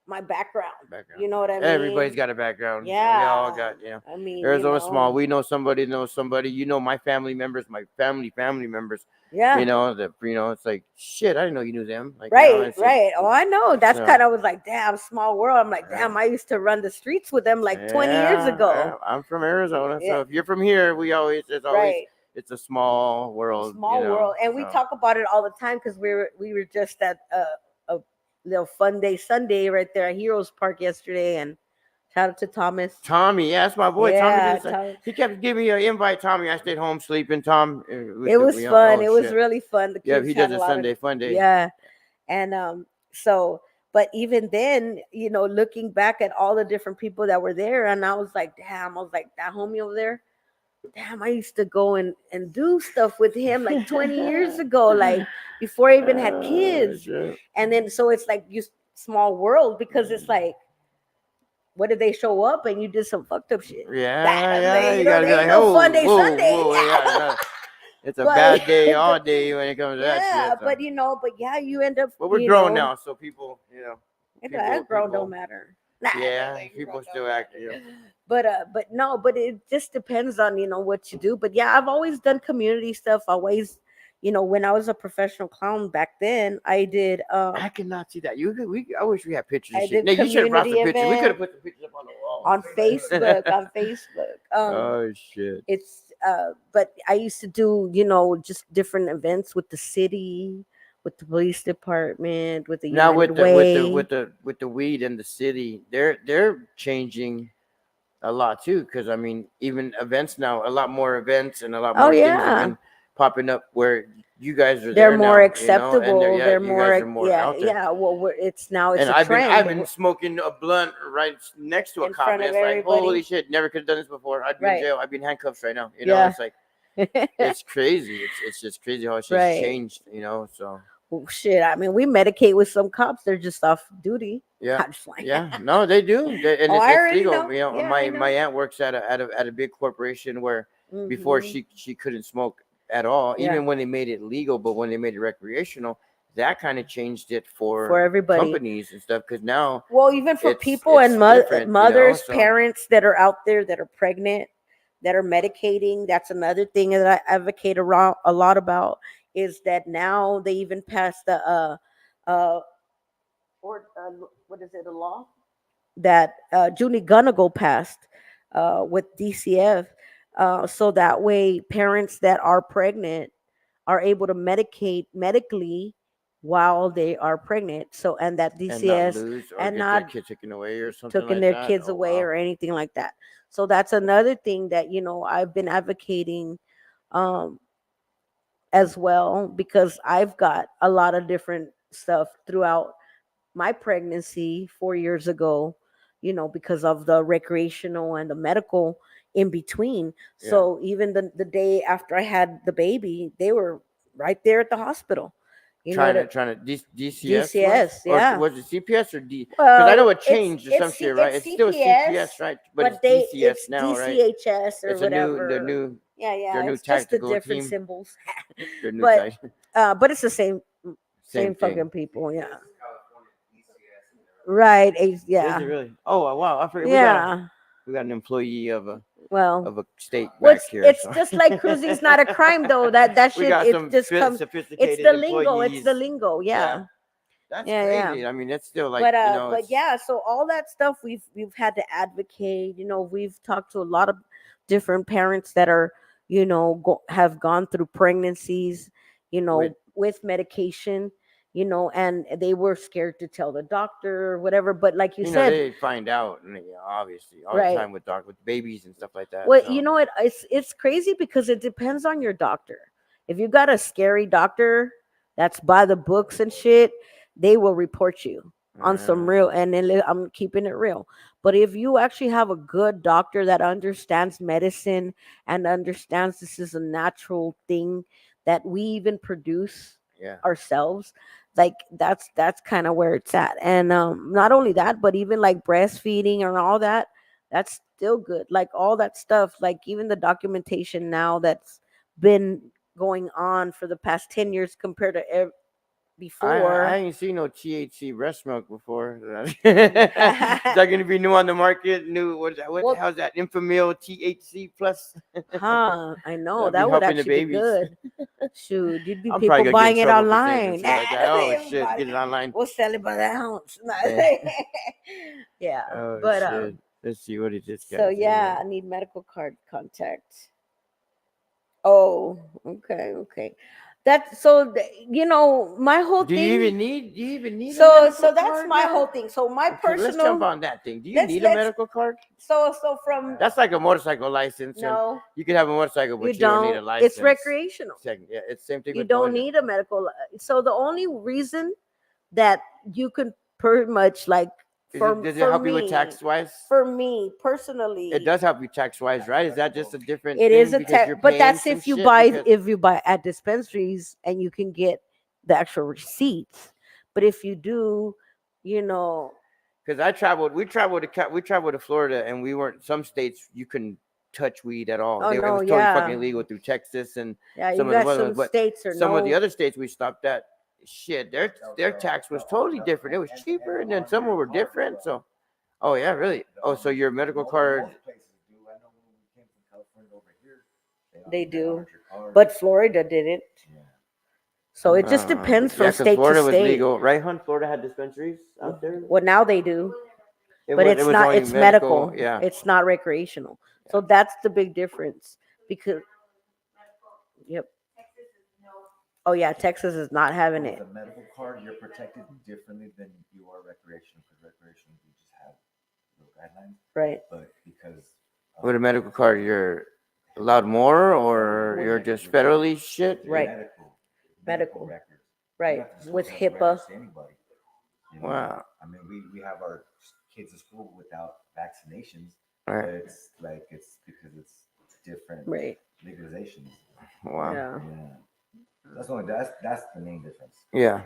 Speaker 2: my background. You know what I mean?
Speaker 1: Everybody's got a background.
Speaker 2: Yeah.
Speaker 1: We all got,
Speaker 2: I mean,
Speaker 1: Arizona's small. We know somebody knows somebody. My family members, my family members.
Speaker 2: Yeah.
Speaker 1: It's like, shit, I didn't know you knew them. Like,
Speaker 2: right. Oh, I know. That's kind of was like, damn, small world. I'm like, damn, I used to run the streets with them like 20 years ago.
Speaker 1: Yeah, I'm from Arizona. So if you're from here, it's a small world.
Speaker 2: World. And we talk about it all the time because we were just at a little fun day Sunday right there at Heroes Park yesterday, and shout out to Thomas.
Speaker 1: Tommy, yeah, that's my boy. Tommy. He kept giving me an invite. Tommy, I stayed home sleeping. Tom,
Speaker 2: it was fun. It was really fun. The kids
Speaker 1: he does a Sunday fun day.
Speaker 2: Yeah, and so, but even then, looking back at all the different people that were there, and I was like, damn, that homie over there, damn, I used to go and do stuff with him like 20 years ago, like before I even had kids.
Speaker 1: Shit.
Speaker 2: And then so it's like you small world because it's like, what did they show up and you did some fucked up shit?
Speaker 1: Yeah,
Speaker 2: You
Speaker 1: you
Speaker 2: know,
Speaker 1: gotta be
Speaker 2: there
Speaker 1: like,
Speaker 2: ain't no
Speaker 1: oh,
Speaker 2: fun day
Speaker 1: whoa,
Speaker 2: Sunday.
Speaker 1: whoa, yeah, no. It's a
Speaker 2: But-
Speaker 1: bad day all day when it comes to that
Speaker 2: Yeah,
Speaker 1: shit. So.
Speaker 2: but you know, but yeah, you end up.
Speaker 1: But we're
Speaker 2: you
Speaker 1: grown
Speaker 2: know,
Speaker 1: now, so people,
Speaker 2: That grown don't matter. Nah,
Speaker 1: yeah,
Speaker 2: like,
Speaker 1: people
Speaker 2: grown
Speaker 1: still
Speaker 2: don't
Speaker 1: act.
Speaker 2: matter. But no, but it just depends on what you do. But yeah, I've always done community stuff. Always, when I was a professional clown back then, I did.
Speaker 1: I cannot see that. I wish we had pictures.
Speaker 2: I
Speaker 1: And shit.
Speaker 2: did
Speaker 1: No, you should have brought some
Speaker 2: community
Speaker 1: pictures. We could have
Speaker 2: events
Speaker 1: put some pictures up on the wall.
Speaker 2: on Facebook. On Facebook.
Speaker 1: Oh shit.
Speaker 2: It's but I used to do just different events with the city, with the police department, with the
Speaker 1: Now
Speaker 2: United
Speaker 1: with the
Speaker 2: Way.
Speaker 1: with the weed in the city, they're changing a lot too. Because I mean, even events now, a lot more events and a lot
Speaker 2: Oh,
Speaker 1: more things have
Speaker 2: yeah.
Speaker 1: been popping up where you guys are
Speaker 2: They're
Speaker 1: there
Speaker 2: more
Speaker 1: now,
Speaker 2: acceptable.
Speaker 1: and
Speaker 2: They're
Speaker 1: you guys
Speaker 2: more
Speaker 1: are more out there.
Speaker 2: yeah. Well, it's
Speaker 1: And
Speaker 2: a
Speaker 1: I've
Speaker 2: trend
Speaker 1: been smoking a blunt right next to a
Speaker 2: in
Speaker 1: cop,
Speaker 2: front
Speaker 1: and
Speaker 2: of
Speaker 1: it's like,
Speaker 2: everybody.
Speaker 1: holy shit, never could have done this before. I'd be in
Speaker 2: Right.
Speaker 1: jail. I'd be in handcuffs right now.
Speaker 2: Yeah.
Speaker 1: It's like it's crazy. It's just crazy how shit's
Speaker 2: Right.
Speaker 1: changed. So
Speaker 2: Well, shit. I mean, we medicate with some cops. They're just off duty.
Speaker 1: yeah,
Speaker 2: I'm just like-
Speaker 1: yeah. No, they do, and
Speaker 2: Oh, I
Speaker 1: it's
Speaker 2: already
Speaker 1: legal.
Speaker 2: know. Yeah, I
Speaker 1: my
Speaker 2: know.
Speaker 1: my aunt works at a big corporation where before
Speaker 2: Mhm.
Speaker 1: she couldn't smoke at all,
Speaker 2: Yeah.
Speaker 1: even when they made it legal. But when they made it recreational, that kind of changed it for
Speaker 2: everybody.
Speaker 1: companies and stuff. Because now,
Speaker 2: Well, even for
Speaker 1: it's-
Speaker 2: people
Speaker 1: it's
Speaker 2: and
Speaker 1: different,
Speaker 2: mothers,
Speaker 1: so-
Speaker 2: parents that are out there that are pregnant, that are medicating. That's another thing that I advocate around a lot about is that now they even passed the what is it, a law that Junie Gunnagle passed with DCF, so that way parents that are pregnant are able to medicate medically while they are pregnant. So and that
Speaker 1: and not
Speaker 2: DCS
Speaker 1: lose or
Speaker 2: and
Speaker 1: get
Speaker 2: not
Speaker 1: their kid taken away or something
Speaker 2: taking
Speaker 1: like
Speaker 2: their
Speaker 1: that.
Speaker 2: kids
Speaker 1: Oh,
Speaker 2: away
Speaker 1: wow.
Speaker 2: or anything like that. So that's another thing that I've been advocating um as well, because I've got a lot of different stuff throughout my pregnancy 4 years ago, because of the recreational and the medical in between.
Speaker 1: Yeah.
Speaker 2: So even the day after I had the baby, they were right there at the hospital.
Speaker 1: Trying to DCS,
Speaker 2: DCS,
Speaker 1: or
Speaker 2: yeah.
Speaker 1: was it CPS or D? Because I know it
Speaker 2: It's-
Speaker 1: changed or some
Speaker 2: it's
Speaker 1: shit,
Speaker 2: C-
Speaker 1: right?
Speaker 2: it's
Speaker 1: It's still CPS, right? But it's DCS
Speaker 2: it's
Speaker 1: now, right?
Speaker 2: DCHS or
Speaker 1: It's
Speaker 2: whatever.
Speaker 1: the new
Speaker 2: yeah.
Speaker 1: their new
Speaker 2: It's just the
Speaker 1: tactical
Speaker 2: different
Speaker 1: team.
Speaker 2: symbols.
Speaker 1: Their new
Speaker 2: But
Speaker 1: type.
Speaker 2: but it's the same
Speaker 1: Same thing.
Speaker 2: fucking people, yeah. Right. Yeah.
Speaker 1: Is it really? Oh wow! I forget.
Speaker 2: Yeah.
Speaker 1: We got an employee of a
Speaker 2: Well,
Speaker 1: state
Speaker 2: well,
Speaker 1: back here.
Speaker 2: it's
Speaker 1: so.
Speaker 2: just like cruising's not a crime though. That
Speaker 1: We
Speaker 2: shit,
Speaker 1: got
Speaker 2: it
Speaker 1: some
Speaker 2: just comes.
Speaker 1: sophisticated
Speaker 2: It's the lingo.
Speaker 1: employees.
Speaker 2: It's the lingo. Yeah.
Speaker 1: That's
Speaker 2: Yeah,
Speaker 1: crazy. I mean, it's still like
Speaker 2: But
Speaker 1: it's-
Speaker 2: yeah. So all that stuff we've had to advocate. We've talked to a lot of different parents that are have gone through pregnancies. With medication. And they were scared to tell the doctor or whatever. But like you said,
Speaker 1: they find out, and obviously all
Speaker 2: Right.
Speaker 1: the time with babies and stuff like that.
Speaker 2: well,
Speaker 1: so.
Speaker 2: it's crazy because it depends on your doctor. If you got a scary doctor that's by the books and shit, they will report you on some real. And then I'm keeping it real. But if you actually have a good doctor that understands medicine and understands this is a natural thing that we even produce
Speaker 1: Yeah.
Speaker 2: ourselves, like that's kind of where it's at. And not only that, but even like breastfeeding and all that, that's still good. Like all that stuff, like even the documentation now that's been going on for the past 10 years compared to before.
Speaker 1: I ain't seen no THC breast milk before. Is that going to be new on the market? New
Speaker 2: Well-
Speaker 1: how's that Infamil THC plus?
Speaker 2: Huh, I know
Speaker 1: That'd be
Speaker 2: that would
Speaker 1: helping the
Speaker 2: actually be
Speaker 1: babies.
Speaker 2: good. Shoot, you'd be
Speaker 1: I'm probably
Speaker 2: people
Speaker 1: gonna
Speaker 2: buying
Speaker 1: get in
Speaker 2: it
Speaker 1: trouble for saying
Speaker 2: online.
Speaker 1: some shit like that. Oh shit,
Speaker 2: Everybody-
Speaker 1: get it online.
Speaker 2: We'll sell it by the ounce.
Speaker 1: Yeah.
Speaker 2: Yeah,
Speaker 1: Oh
Speaker 2: but
Speaker 1: shit. Let's see what is this guy.
Speaker 2: so yeah, I need medical card contact. Oh, okay. That's so my whole
Speaker 1: Do
Speaker 2: thing.
Speaker 1: you even need? a
Speaker 2: So
Speaker 1: medical
Speaker 2: that's
Speaker 1: card
Speaker 2: my
Speaker 1: now?
Speaker 2: whole thing. So my
Speaker 1: Okay, let's jump
Speaker 2: personal.
Speaker 1: on that thing. Do you
Speaker 2: let's-
Speaker 1: need a
Speaker 2: let's-
Speaker 1: medical card?
Speaker 2: So from
Speaker 1: That's like a motorcycle license. and
Speaker 2: no,
Speaker 1: you can have a motorcycle, but
Speaker 2: you
Speaker 1: you don't need a
Speaker 2: don't.
Speaker 1: license.
Speaker 2: It's recreational.
Speaker 1: Yeah, it's the same thing.
Speaker 2: You
Speaker 1: with
Speaker 2: don't
Speaker 1: poison.
Speaker 2: need a medical. So the only reason that you can pretty much like
Speaker 1: Does it help you with tax wise?
Speaker 2: For me personally,
Speaker 1: It does help you tax wise, right? Is that just a different
Speaker 2: it
Speaker 1: thing
Speaker 2: is a
Speaker 1: because you're
Speaker 2: but
Speaker 1: paying
Speaker 2: that's
Speaker 1: some
Speaker 2: if you
Speaker 1: shit
Speaker 2: buy
Speaker 1: because-
Speaker 2: at dispensaries and you can get the actual receipts. But if you do, you know,
Speaker 1: Because we traveled to Florida, and we weren't. Some states you couldn't touch weed at all.
Speaker 2: oh
Speaker 1: It
Speaker 2: no,
Speaker 1: was totally fucking
Speaker 2: yeah,
Speaker 1: illegal through Texas and
Speaker 2: yeah,
Speaker 1: some
Speaker 2: you
Speaker 1: of the
Speaker 2: got
Speaker 1: other
Speaker 2: some
Speaker 1: ones. But
Speaker 2: states or
Speaker 1: some of the
Speaker 2: no,
Speaker 1: other states we stopped at, shit, their tax was totally different. It was cheaper, and then some were different. So, oh yeah, really? Oh, so your medical card?
Speaker 3: Most places do. I know when we came from California over here,
Speaker 2: they do,
Speaker 3: audit your card.
Speaker 2: but Florida didn't.
Speaker 3: Yeah.
Speaker 2: So it just depends from
Speaker 1: Yeah, because
Speaker 2: state
Speaker 1: Florida
Speaker 2: to
Speaker 1: was
Speaker 2: state.
Speaker 1: legal, right? Hun? Florida had dispensaries out there.
Speaker 2: Well, now they do,
Speaker 1: It
Speaker 2: but
Speaker 1: was,
Speaker 2: it's
Speaker 1: it was
Speaker 2: not.
Speaker 1: only
Speaker 2: It's medical.
Speaker 1: Yeah.
Speaker 2: It's not recreational. So that's the big difference. Because, yep. Oh yeah, Texas is not having it.
Speaker 3: The medical card, you're protected differently than you are recreational, because recreational you just have little guidelines.
Speaker 2: Right.
Speaker 3: But because
Speaker 1: With a medical card, you're allowed more, or you're just federally shit.
Speaker 2: Right.
Speaker 3: medical
Speaker 2: Medical.
Speaker 3: records.
Speaker 2: Right.
Speaker 3: You don't have to
Speaker 2: With
Speaker 3: disclose those
Speaker 2: HIPAA.
Speaker 3: records to anybody. You know?
Speaker 1: Wow.
Speaker 3: I mean, we have our kids in school without vaccinations,
Speaker 1: Right.
Speaker 3: but it's because it's different
Speaker 2: Right.
Speaker 3: legalizations.
Speaker 1: Wow.
Speaker 2: Yeah.
Speaker 3: Yeah. That's the main difference.
Speaker 1: Yeah.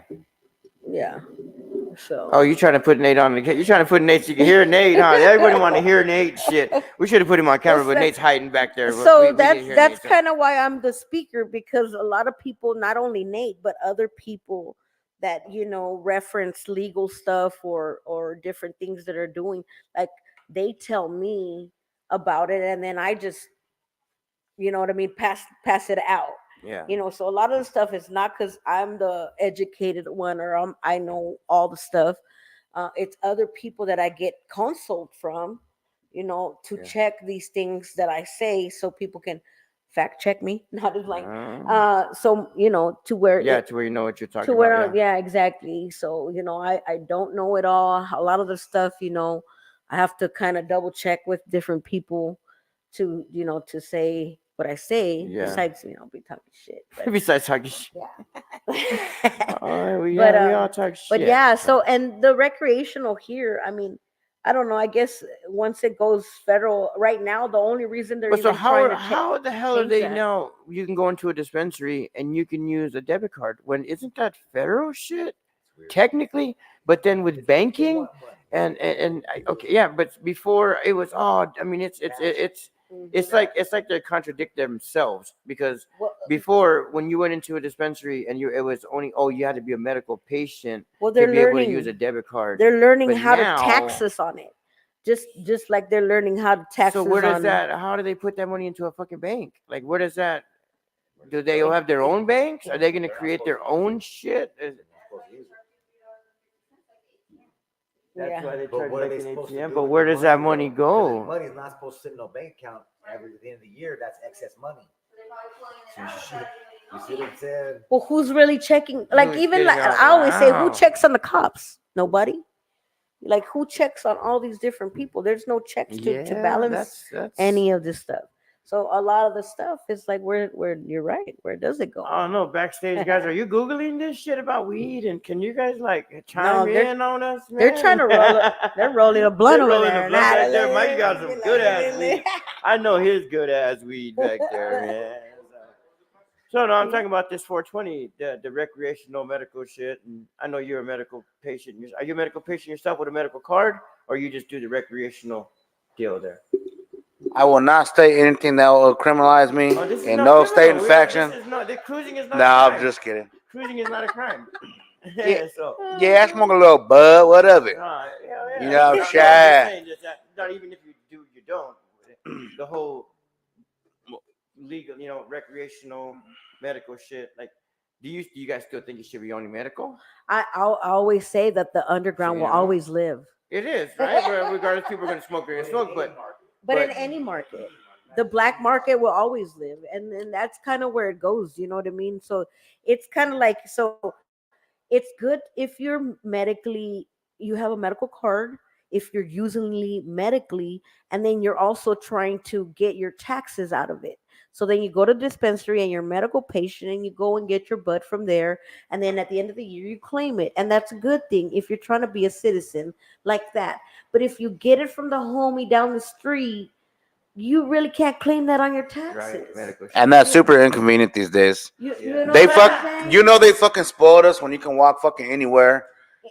Speaker 2: Yeah. So.
Speaker 1: Oh, you trying to put Nate on the? You trying to put Nate so you can hear Nate, huh? Everybody want to hear Nate. Shit, we should have put him on camera, but Nate's hiding back there.
Speaker 2: So
Speaker 1: We didn't hear
Speaker 2: that's
Speaker 1: Nate, so-
Speaker 2: kind of why I'm the speaker, because a lot of people, not only Nate, but other people that reference legal stuff or different things that are doing, like they tell me about it, and then I just what I mean, pass it out.
Speaker 1: Yeah.
Speaker 2: So a lot of the stuff is not because I'm the educated one or I know all the stuff. It's other people that I get consult from, to check these things that I say, so people can fact check me. Not as like, so to where
Speaker 1: to where you know what you're talking
Speaker 2: to where
Speaker 1: about.
Speaker 2: yeah, exactly. So I don't know it all. A lot of the stuff, I have to kind of double check with different people to to say what I say.
Speaker 1: Yeah.
Speaker 2: Besides be talking shit. But,
Speaker 1: Besides talking shit.
Speaker 2: yeah.
Speaker 1: We
Speaker 2: But,
Speaker 1: all talk shit.
Speaker 2: But yeah, so and the recreational here, I mean, I don't know. I guess once it goes federal, right now the only reason they're
Speaker 1: But so
Speaker 2: even trying to
Speaker 1: how the hell do
Speaker 2: change
Speaker 1: they
Speaker 2: that.
Speaker 1: know you can go into a dispensary and you can use a debit card when isn't that federal shit technically? But then with banking and okay, yeah, but before it was I mean it's like they contradict themselves, because before when you went into a dispensary and it was only you had to be a medical patient
Speaker 2: Well,
Speaker 1: to
Speaker 2: they're
Speaker 1: be able to
Speaker 2: learning.
Speaker 1: use a debit card.
Speaker 2: They're learning
Speaker 1: But
Speaker 2: how
Speaker 1: now-
Speaker 2: to tax us on it, just like they're learning how to tax
Speaker 1: So
Speaker 2: us
Speaker 1: where does
Speaker 2: on.
Speaker 1: that? How do they put that money into a fucking bank? Like where does that? Do they all have their own banks? Are they going to create their own shit? That's
Speaker 2: Yeah.
Speaker 1: why they
Speaker 3: But
Speaker 1: charge
Speaker 3: what are
Speaker 1: like
Speaker 3: they
Speaker 1: an
Speaker 3: supposed to
Speaker 1: ATM.
Speaker 3: do
Speaker 1: But
Speaker 3: with
Speaker 1: where
Speaker 3: the
Speaker 1: does that
Speaker 3: money,
Speaker 1: money
Speaker 3: though?
Speaker 1: go?
Speaker 3: Because money is not supposed to sit in no bank account at the end of the year. That's excess money. So you see what I'm saying?
Speaker 2: Well, who's really checking? Like
Speaker 1: Who's
Speaker 2: even like
Speaker 1: getting out?
Speaker 2: I always say, who
Speaker 1: Wow.
Speaker 2: checks on the cops? Nobody. Like who checks on all these different people? There's no checks to balance
Speaker 1: that's
Speaker 2: any of this stuff. So a lot of the stuff is like where you're right. Where does it go?
Speaker 1: I don't know. Backstage guys, are you googling this shit about weed? And can you guys like chime
Speaker 2: they're-
Speaker 1: in on us, man?
Speaker 2: They're trying to roll. They're rolling a blunt
Speaker 1: They're
Speaker 2: over
Speaker 1: rolling
Speaker 2: there.
Speaker 1: the blunt back there.
Speaker 2: Nah,
Speaker 1: Mike got some good ass weed. I know his good ass weed back there, man. So no, I'm talking about this 420, the recreational medical shit. And I know you're a medical patient. Are you a medical patient yourself with a medical card, or you just do the recreational deal there?
Speaker 4: I will not state anything that will criminalize me
Speaker 1: Oh, this is
Speaker 4: in
Speaker 1: not
Speaker 4: no state
Speaker 1: criminal.
Speaker 4: and faction.
Speaker 1: The cruising is not.
Speaker 4: No,
Speaker 1: a
Speaker 4: I'm
Speaker 1: crime.
Speaker 4: just kidding.
Speaker 1: Cruising is not a crime.
Speaker 4: Yeah.
Speaker 1: So.
Speaker 4: Yeah, I smoke a little bud. What of it?
Speaker 1: Hell yeah.
Speaker 4: You know,
Speaker 1: No, I'm
Speaker 4: shy.
Speaker 1: just saying that not even if you do, you don't. The whole legal, recreational medical shit. Like, do you guys still think it should be only medical?
Speaker 2: I'll always say that the underground will always live.
Speaker 1: It is, right? Regardless, people are going to smoke, they're going to smoke,
Speaker 2: But in any market, the black market will always live, and that's kind of where it goes. You know what I mean? So it's kind of like, so it's good if you have a medical card, if you're using medically, and then you're also trying to get your taxes out of it. So then you go to dispensary and you're a medical patient and you go and get your bud from there. And then at the end of the year, you claim it. And that's a good thing if you're trying to be a citizen like that. But if you get it from the homie down the street, you really can't claim that on your taxes.
Speaker 1: Right, medical shit.
Speaker 4: And that's super inconvenient these days.
Speaker 2: You know
Speaker 4: They
Speaker 2: what I'm
Speaker 4: fuck,
Speaker 2: saying?
Speaker 4: you know, they fucking spoiled us when you can walk fucking anywhere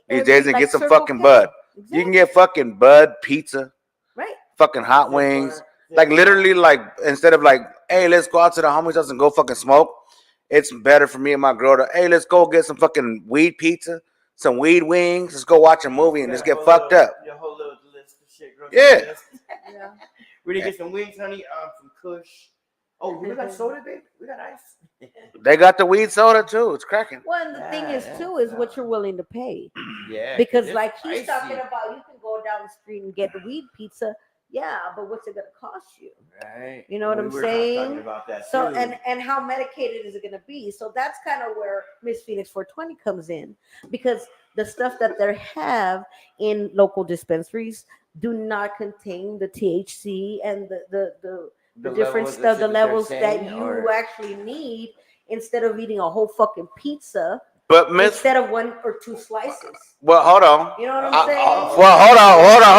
Speaker 4: these days and
Speaker 2: Like
Speaker 4: get some
Speaker 2: Circle
Speaker 4: fucking
Speaker 2: K.
Speaker 4: bud. You
Speaker 2: Exactly.
Speaker 4: can get fucking bud, pizza,
Speaker 2: Right.
Speaker 4: fucking hot wings. Like literally, like instead of like, hey, let's go out to the homies' house and go fucking smoke. It's better for me and my girl to, hey, let's go get some fucking weed pizza, some weed wings. Let's go watch a movie and just get fucked up.
Speaker 1: Your whole little list of shit.
Speaker 4: Yeah.
Speaker 2: Yeah.
Speaker 1: We didn't get some wings, honey. Some Kush. Oh, we got soda, babe. We got ice.
Speaker 4: They got the weed soda too. It's cracking.
Speaker 2: Well, and the thing is, too, is what you're willing to pay.
Speaker 1: Yeah.
Speaker 2: Because,
Speaker 1: it's
Speaker 2: like he's
Speaker 1: spicy.
Speaker 2: talking about, you can go down the street and get the weed pizza. Yeah, but what's it gonna cost you?
Speaker 1: Right.
Speaker 2: You know what I'm
Speaker 1: were
Speaker 2: saying?
Speaker 1: talking about that
Speaker 2: So
Speaker 1: too.
Speaker 2: and how medicated is it gonna be? So that's kind of where Miss Phoenix 420 comes in, because the stuff that they have in local dispensaries do not contain the THC and the different
Speaker 1: levels,
Speaker 2: stuff, the
Speaker 1: shit that they're
Speaker 2: levels that
Speaker 1: saying,
Speaker 2: you
Speaker 1: or-
Speaker 2: actually need instead of eating a whole fucking pizza
Speaker 4: But Miss,
Speaker 2: instead of 1 or 2 slices.
Speaker 4: well, hold on.
Speaker 2: You know what I'm saying?
Speaker 4: Well, hold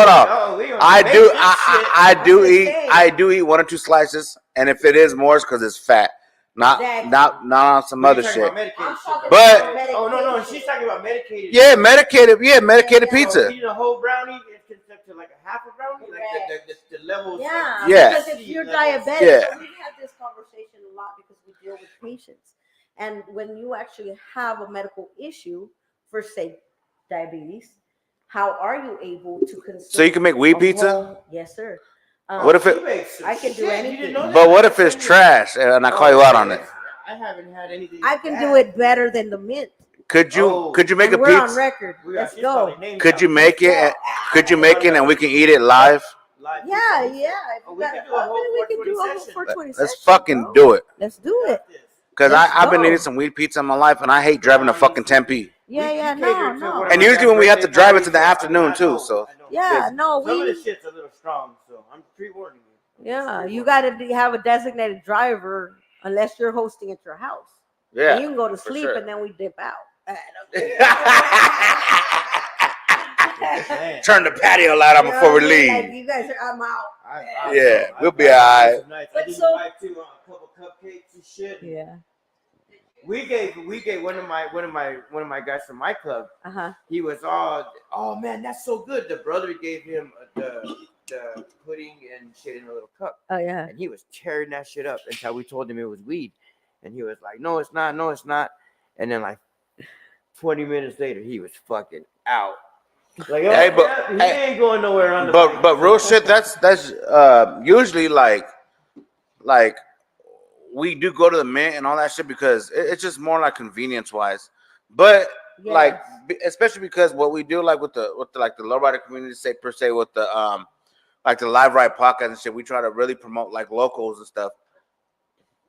Speaker 4: on.
Speaker 1: No, we on
Speaker 4: I
Speaker 1: the
Speaker 4: do,
Speaker 1: basic shit.
Speaker 4: I do
Speaker 2: I'm just
Speaker 4: eat,
Speaker 2: saying.
Speaker 4: I do eat 1 or 2 slices, and if it is more, it's because it's fat, not
Speaker 2: Exactly.
Speaker 4: not on some
Speaker 1: We're
Speaker 4: other
Speaker 1: talking
Speaker 4: shit.
Speaker 1: about medicated
Speaker 2: I'm
Speaker 1: shit,
Speaker 2: talking
Speaker 1: though.
Speaker 4: But-
Speaker 2: about
Speaker 1: Oh no,
Speaker 2: medication.
Speaker 1: she's talking about medicated.
Speaker 4: Yeah, medicated
Speaker 2: Yeah.
Speaker 4: pizza.
Speaker 1: So eating a whole brownie is to like a half a brownie, like the levels.
Speaker 2: Yeah,
Speaker 4: Yeah.
Speaker 2: because if you're
Speaker 1: levels.
Speaker 2: diabetic,
Speaker 4: Yeah.
Speaker 2: so we've had this conversation a lot because we deal with patients. And when you actually have a medical issue for, say, diabetes, how are you able to consume?
Speaker 4: So you can make weed
Speaker 2: a
Speaker 4: pizza?
Speaker 2: whole- yes, sir.
Speaker 4: What if it-
Speaker 1: She makes some
Speaker 2: I can do
Speaker 1: shit. You
Speaker 2: anything.
Speaker 1: didn't know that?
Speaker 4: But what if it's trash and I call you out on it?
Speaker 1: I haven't had anything.
Speaker 2: I can
Speaker 1: bad.
Speaker 2: do it better than the mint.
Speaker 4: Could you
Speaker 1: Oh.
Speaker 4: make
Speaker 2: And
Speaker 4: a
Speaker 2: we're on
Speaker 4: pizza?
Speaker 2: record.
Speaker 1: We are-
Speaker 2: Let's
Speaker 1: she's
Speaker 2: go.
Speaker 1: probably named
Speaker 4: Could you
Speaker 1: something.
Speaker 4: make it?
Speaker 2: Let's
Speaker 4: Could you make it and we can eat it live?
Speaker 1: Live
Speaker 2: Yeah,
Speaker 1: pizza?
Speaker 2: yeah. If
Speaker 1: Oh,
Speaker 2: you
Speaker 1: we
Speaker 2: got
Speaker 1: can
Speaker 2: it
Speaker 1: do a whole
Speaker 2: open, we can do a
Speaker 1: 420
Speaker 2: whole
Speaker 1: session.
Speaker 2: 420
Speaker 4: Let's
Speaker 2: session,
Speaker 4: fucking
Speaker 2: bro.
Speaker 4: do it.
Speaker 2: Let's
Speaker 1: We
Speaker 2: do
Speaker 1: got
Speaker 2: it.
Speaker 1: this.
Speaker 4: Because
Speaker 2: Let's
Speaker 4: I've been
Speaker 2: go.
Speaker 4: eating some weed pizza in my life and I hate driving to fucking Tempe.
Speaker 2: Yeah,
Speaker 1: We
Speaker 2: yeah,
Speaker 1: cater
Speaker 2: no,
Speaker 1: to one
Speaker 2: no.
Speaker 1: of
Speaker 4: And
Speaker 1: my
Speaker 4: usually when we have to
Speaker 1: birthday
Speaker 4: drive it to the
Speaker 1: parties,
Speaker 4: afternoon,
Speaker 1: I know,
Speaker 4: too, so-
Speaker 1: I know.
Speaker 2: Yeah, no,
Speaker 1: Some of the
Speaker 2: we.
Speaker 1: shit's a little strong, so I'm pre-warning you.
Speaker 2: Yeah, you got to have a designated driver unless you're hosting at your house.
Speaker 4: Yeah.
Speaker 2: And you can go to
Speaker 4: for
Speaker 2: sleep
Speaker 4: sure.
Speaker 2: and then we dip out.
Speaker 1: Man.
Speaker 4: Turn the patio light on
Speaker 2: You know
Speaker 4: before we
Speaker 2: what I mean? Like,
Speaker 4: leave.
Speaker 2: you guys are, I'm out.
Speaker 4: Yeah, we'll be
Speaker 1: I've
Speaker 4: alright.
Speaker 1: some nights.
Speaker 2: But
Speaker 1: I did
Speaker 2: so-
Speaker 1: buy too a couple cupcakes and shit.
Speaker 2: Yeah.
Speaker 1: We gave one of my guys from my club.
Speaker 2: Uh-huh.
Speaker 1: He was all, oh man, that's so good. The brother gave him the pudding and shit in a little cup,
Speaker 2: Oh, yeah.
Speaker 1: and he was tearing that shit up until we told him it was weed, and he was like, no, it's not, no, it's not, and then like 20 minutes later, he was fucking out. Like, oh,
Speaker 4: Hey, but-
Speaker 1: yeah, he
Speaker 4: hey,
Speaker 1: ain't going nowhere on the
Speaker 4: But
Speaker 1: bike.
Speaker 4: real shit, that's usually like we do go to the mint and all that shit because it's just more like convenience wise. But like
Speaker 2: Yes.
Speaker 4: especially because what we do like with the like the lowrider community, say per se with the like the live ride podcast and shit, we try to really promote like locals and stuff.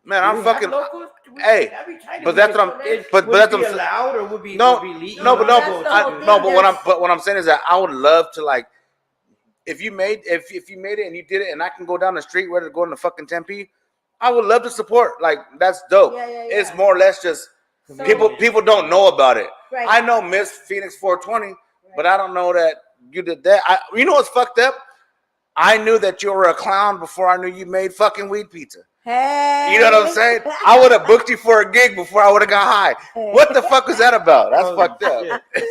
Speaker 4: Man,
Speaker 1: Do
Speaker 4: I'm
Speaker 1: we have
Speaker 4: fucking
Speaker 1: locals?
Speaker 4: hey,
Speaker 1: That'd be tight if
Speaker 4: but
Speaker 1: we
Speaker 4: that's
Speaker 1: could-
Speaker 4: what I'm-
Speaker 1: it-
Speaker 4: but
Speaker 1: would
Speaker 4: that's
Speaker 1: it be
Speaker 4: what I'm saying.
Speaker 1: allowed or would be
Speaker 4: No,
Speaker 1: would be legal?
Speaker 4: no, but
Speaker 2: that's the whole thing.
Speaker 4: but what I'm saying is that I would love to like if you made it and you did it and I can go down the street ready to go into fucking Tempe, I would love to support. Like that's dope.
Speaker 2: Yeah, yeah,
Speaker 4: It's
Speaker 2: yeah.
Speaker 4: more or less just
Speaker 2: So-
Speaker 4: people don't know about it.
Speaker 2: Right.
Speaker 4: I know Miss Phoenix 420, but I don't know that you did that. You know what's fucked up? I knew that you were a clown before I knew you made fucking weed pizza.
Speaker 2: Hey.
Speaker 4: You know what I'm saying? I would have booked you for a gig before I would have got high. What the fuck was that about? That's
Speaker 1: Holy
Speaker 4: fucked up.
Speaker 1: shit.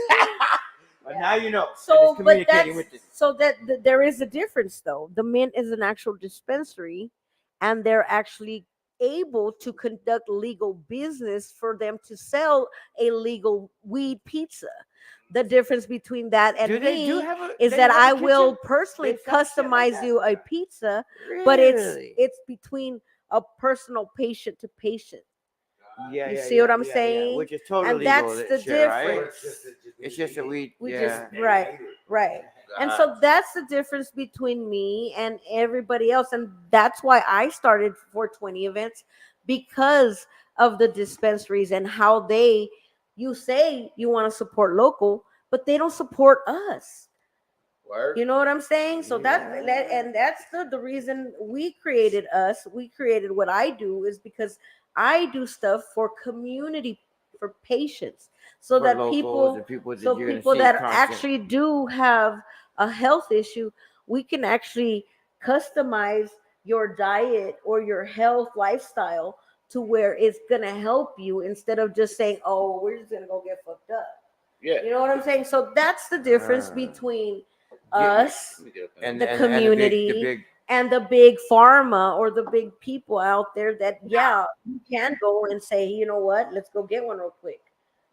Speaker 1: But now you know.
Speaker 2: So,
Speaker 1: and it's
Speaker 2: but
Speaker 1: communicating
Speaker 2: that's
Speaker 1: with it.
Speaker 2: so that there is a difference, though. The Mint is an actual dispensary, and they're actually able to conduct legal business for them to sell a legal weed pizza. The difference between that and
Speaker 1: Do they do
Speaker 2: me
Speaker 1: have a?
Speaker 2: is
Speaker 1: they
Speaker 2: that
Speaker 1: have a
Speaker 2: I
Speaker 1: kitchen?
Speaker 2: will personally
Speaker 1: They sell shit like
Speaker 2: customize
Speaker 1: that?
Speaker 2: you a pizza, but it's
Speaker 1: Really?
Speaker 2: between a personal patient to patient.
Speaker 1: Yeah,
Speaker 2: You
Speaker 1: yeah,
Speaker 2: see
Speaker 1: yeah,
Speaker 2: what I'm
Speaker 1: yeah,
Speaker 2: saying?
Speaker 1: Yeah, which is totally
Speaker 2: And
Speaker 1: legal.
Speaker 2: that's
Speaker 1: that
Speaker 2: the
Speaker 1: shit, right?
Speaker 2: difference.
Speaker 1: It's just a weed.
Speaker 2: We
Speaker 1: Yeah.
Speaker 2: just right. And so that's the difference between me and everybody else. And that's why I started 420 events, because of the dispensaries and how you say you want to support local, but they don't support us.
Speaker 4: Word.
Speaker 2: You know what I'm saying? So
Speaker 1: Yeah.
Speaker 2: that's the reason we created us. We created what I do is because I do stuff for community, for patients, so
Speaker 1: For
Speaker 2: that
Speaker 1: locals
Speaker 2: people,
Speaker 1: and people that
Speaker 2: so
Speaker 1: you're gonna
Speaker 2: people
Speaker 1: see
Speaker 2: that
Speaker 1: constant.
Speaker 2: actually do have a health issue, we can actually customize your diet or your health lifestyle to where it's gonna help you instead of just saying, "Oh, we're just gonna go get fucked up."
Speaker 4: Yeah.
Speaker 2: You know what I'm saying? So that's the difference between us,
Speaker 1: and
Speaker 2: the
Speaker 1: and
Speaker 2: community,
Speaker 1: the big
Speaker 2: and the big pharma or the big people out there that, yeah, you can go and say, you know what, let's go get one real quick.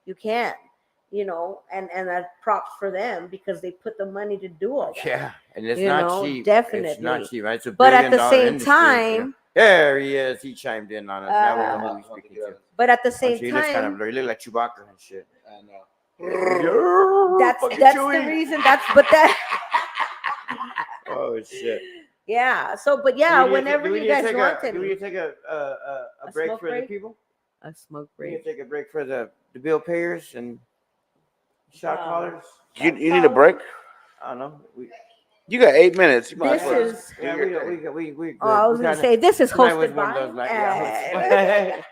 Speaker 2: You can, and that props for them because they put the money to do all that.
Speaker 1: yeah, and it's
Speaker 2: You
Speaker 1: not
Speaker 2: know,
Speaker 1: cheap. It's
Speaker 2: definitely.
Speaker 1: not cheap, right? It's a
Speaker 2: But at the
Speaker 1: billion-dollar
Speaker 2: same
Speaker 1: industry,
Speaker 2: time,
Speaker 1: There he is. He chimed in on us. Now we know who he's speaking to.
Speaker 2: but at the
Speaker 1: Oh,
Speaker 2: same
Speaker 1: shit, he looks kind of
Speaker 2: time,
Speaker 1: blurry. He looks like Chewbacca and shit.
Speaker 4: I know.
Speaker 2: that's
Speaker 1: Fucking
Speaker 2: the
Speaker 1: Chewie.
Speaker 2: reason.
Speaker 1: Oh shit.
Speaker 2: Yeah. So, but yeah, whenever
Speaker 1: do we
Speaker 2: you
Speaker 1: need to
Speaker 2: guys
Speaker 1: take
Speaker 2: want
Speaker 1: do we need
Speaker 2: to,
Speaker 1: to take a break
Speaker 2: smoke
Speaker 1: for
Speaker 2: break?
Speaker 1: the people?
Speaker 2: a smoke
Speaker 1: We need
Speaker 2: break.
Speaker 1: to take a break for the bill payers and shot callers.
Speaker 4: You need a break?
Speaker 1: I don't know.
Speaker 4: You got 8 minutes. You might
Speaker 2: This
Speaker 4: as well
Speaker 2: is.
Speaker 4: do
Speaker 1: Yeah,
Speaker 4: your thing.
Speaker 1: we good.
Speaker 2: Oh, I was
Speaker 1: We
Speaker 2: going to
Speaker 1: kinda-
Speaker 2: say this is
Speaker 1: tonight was
Speaker 2: hosted
Speaker 1: one of
Speaker 2: by.
Speaker 1: those nights. Yeah.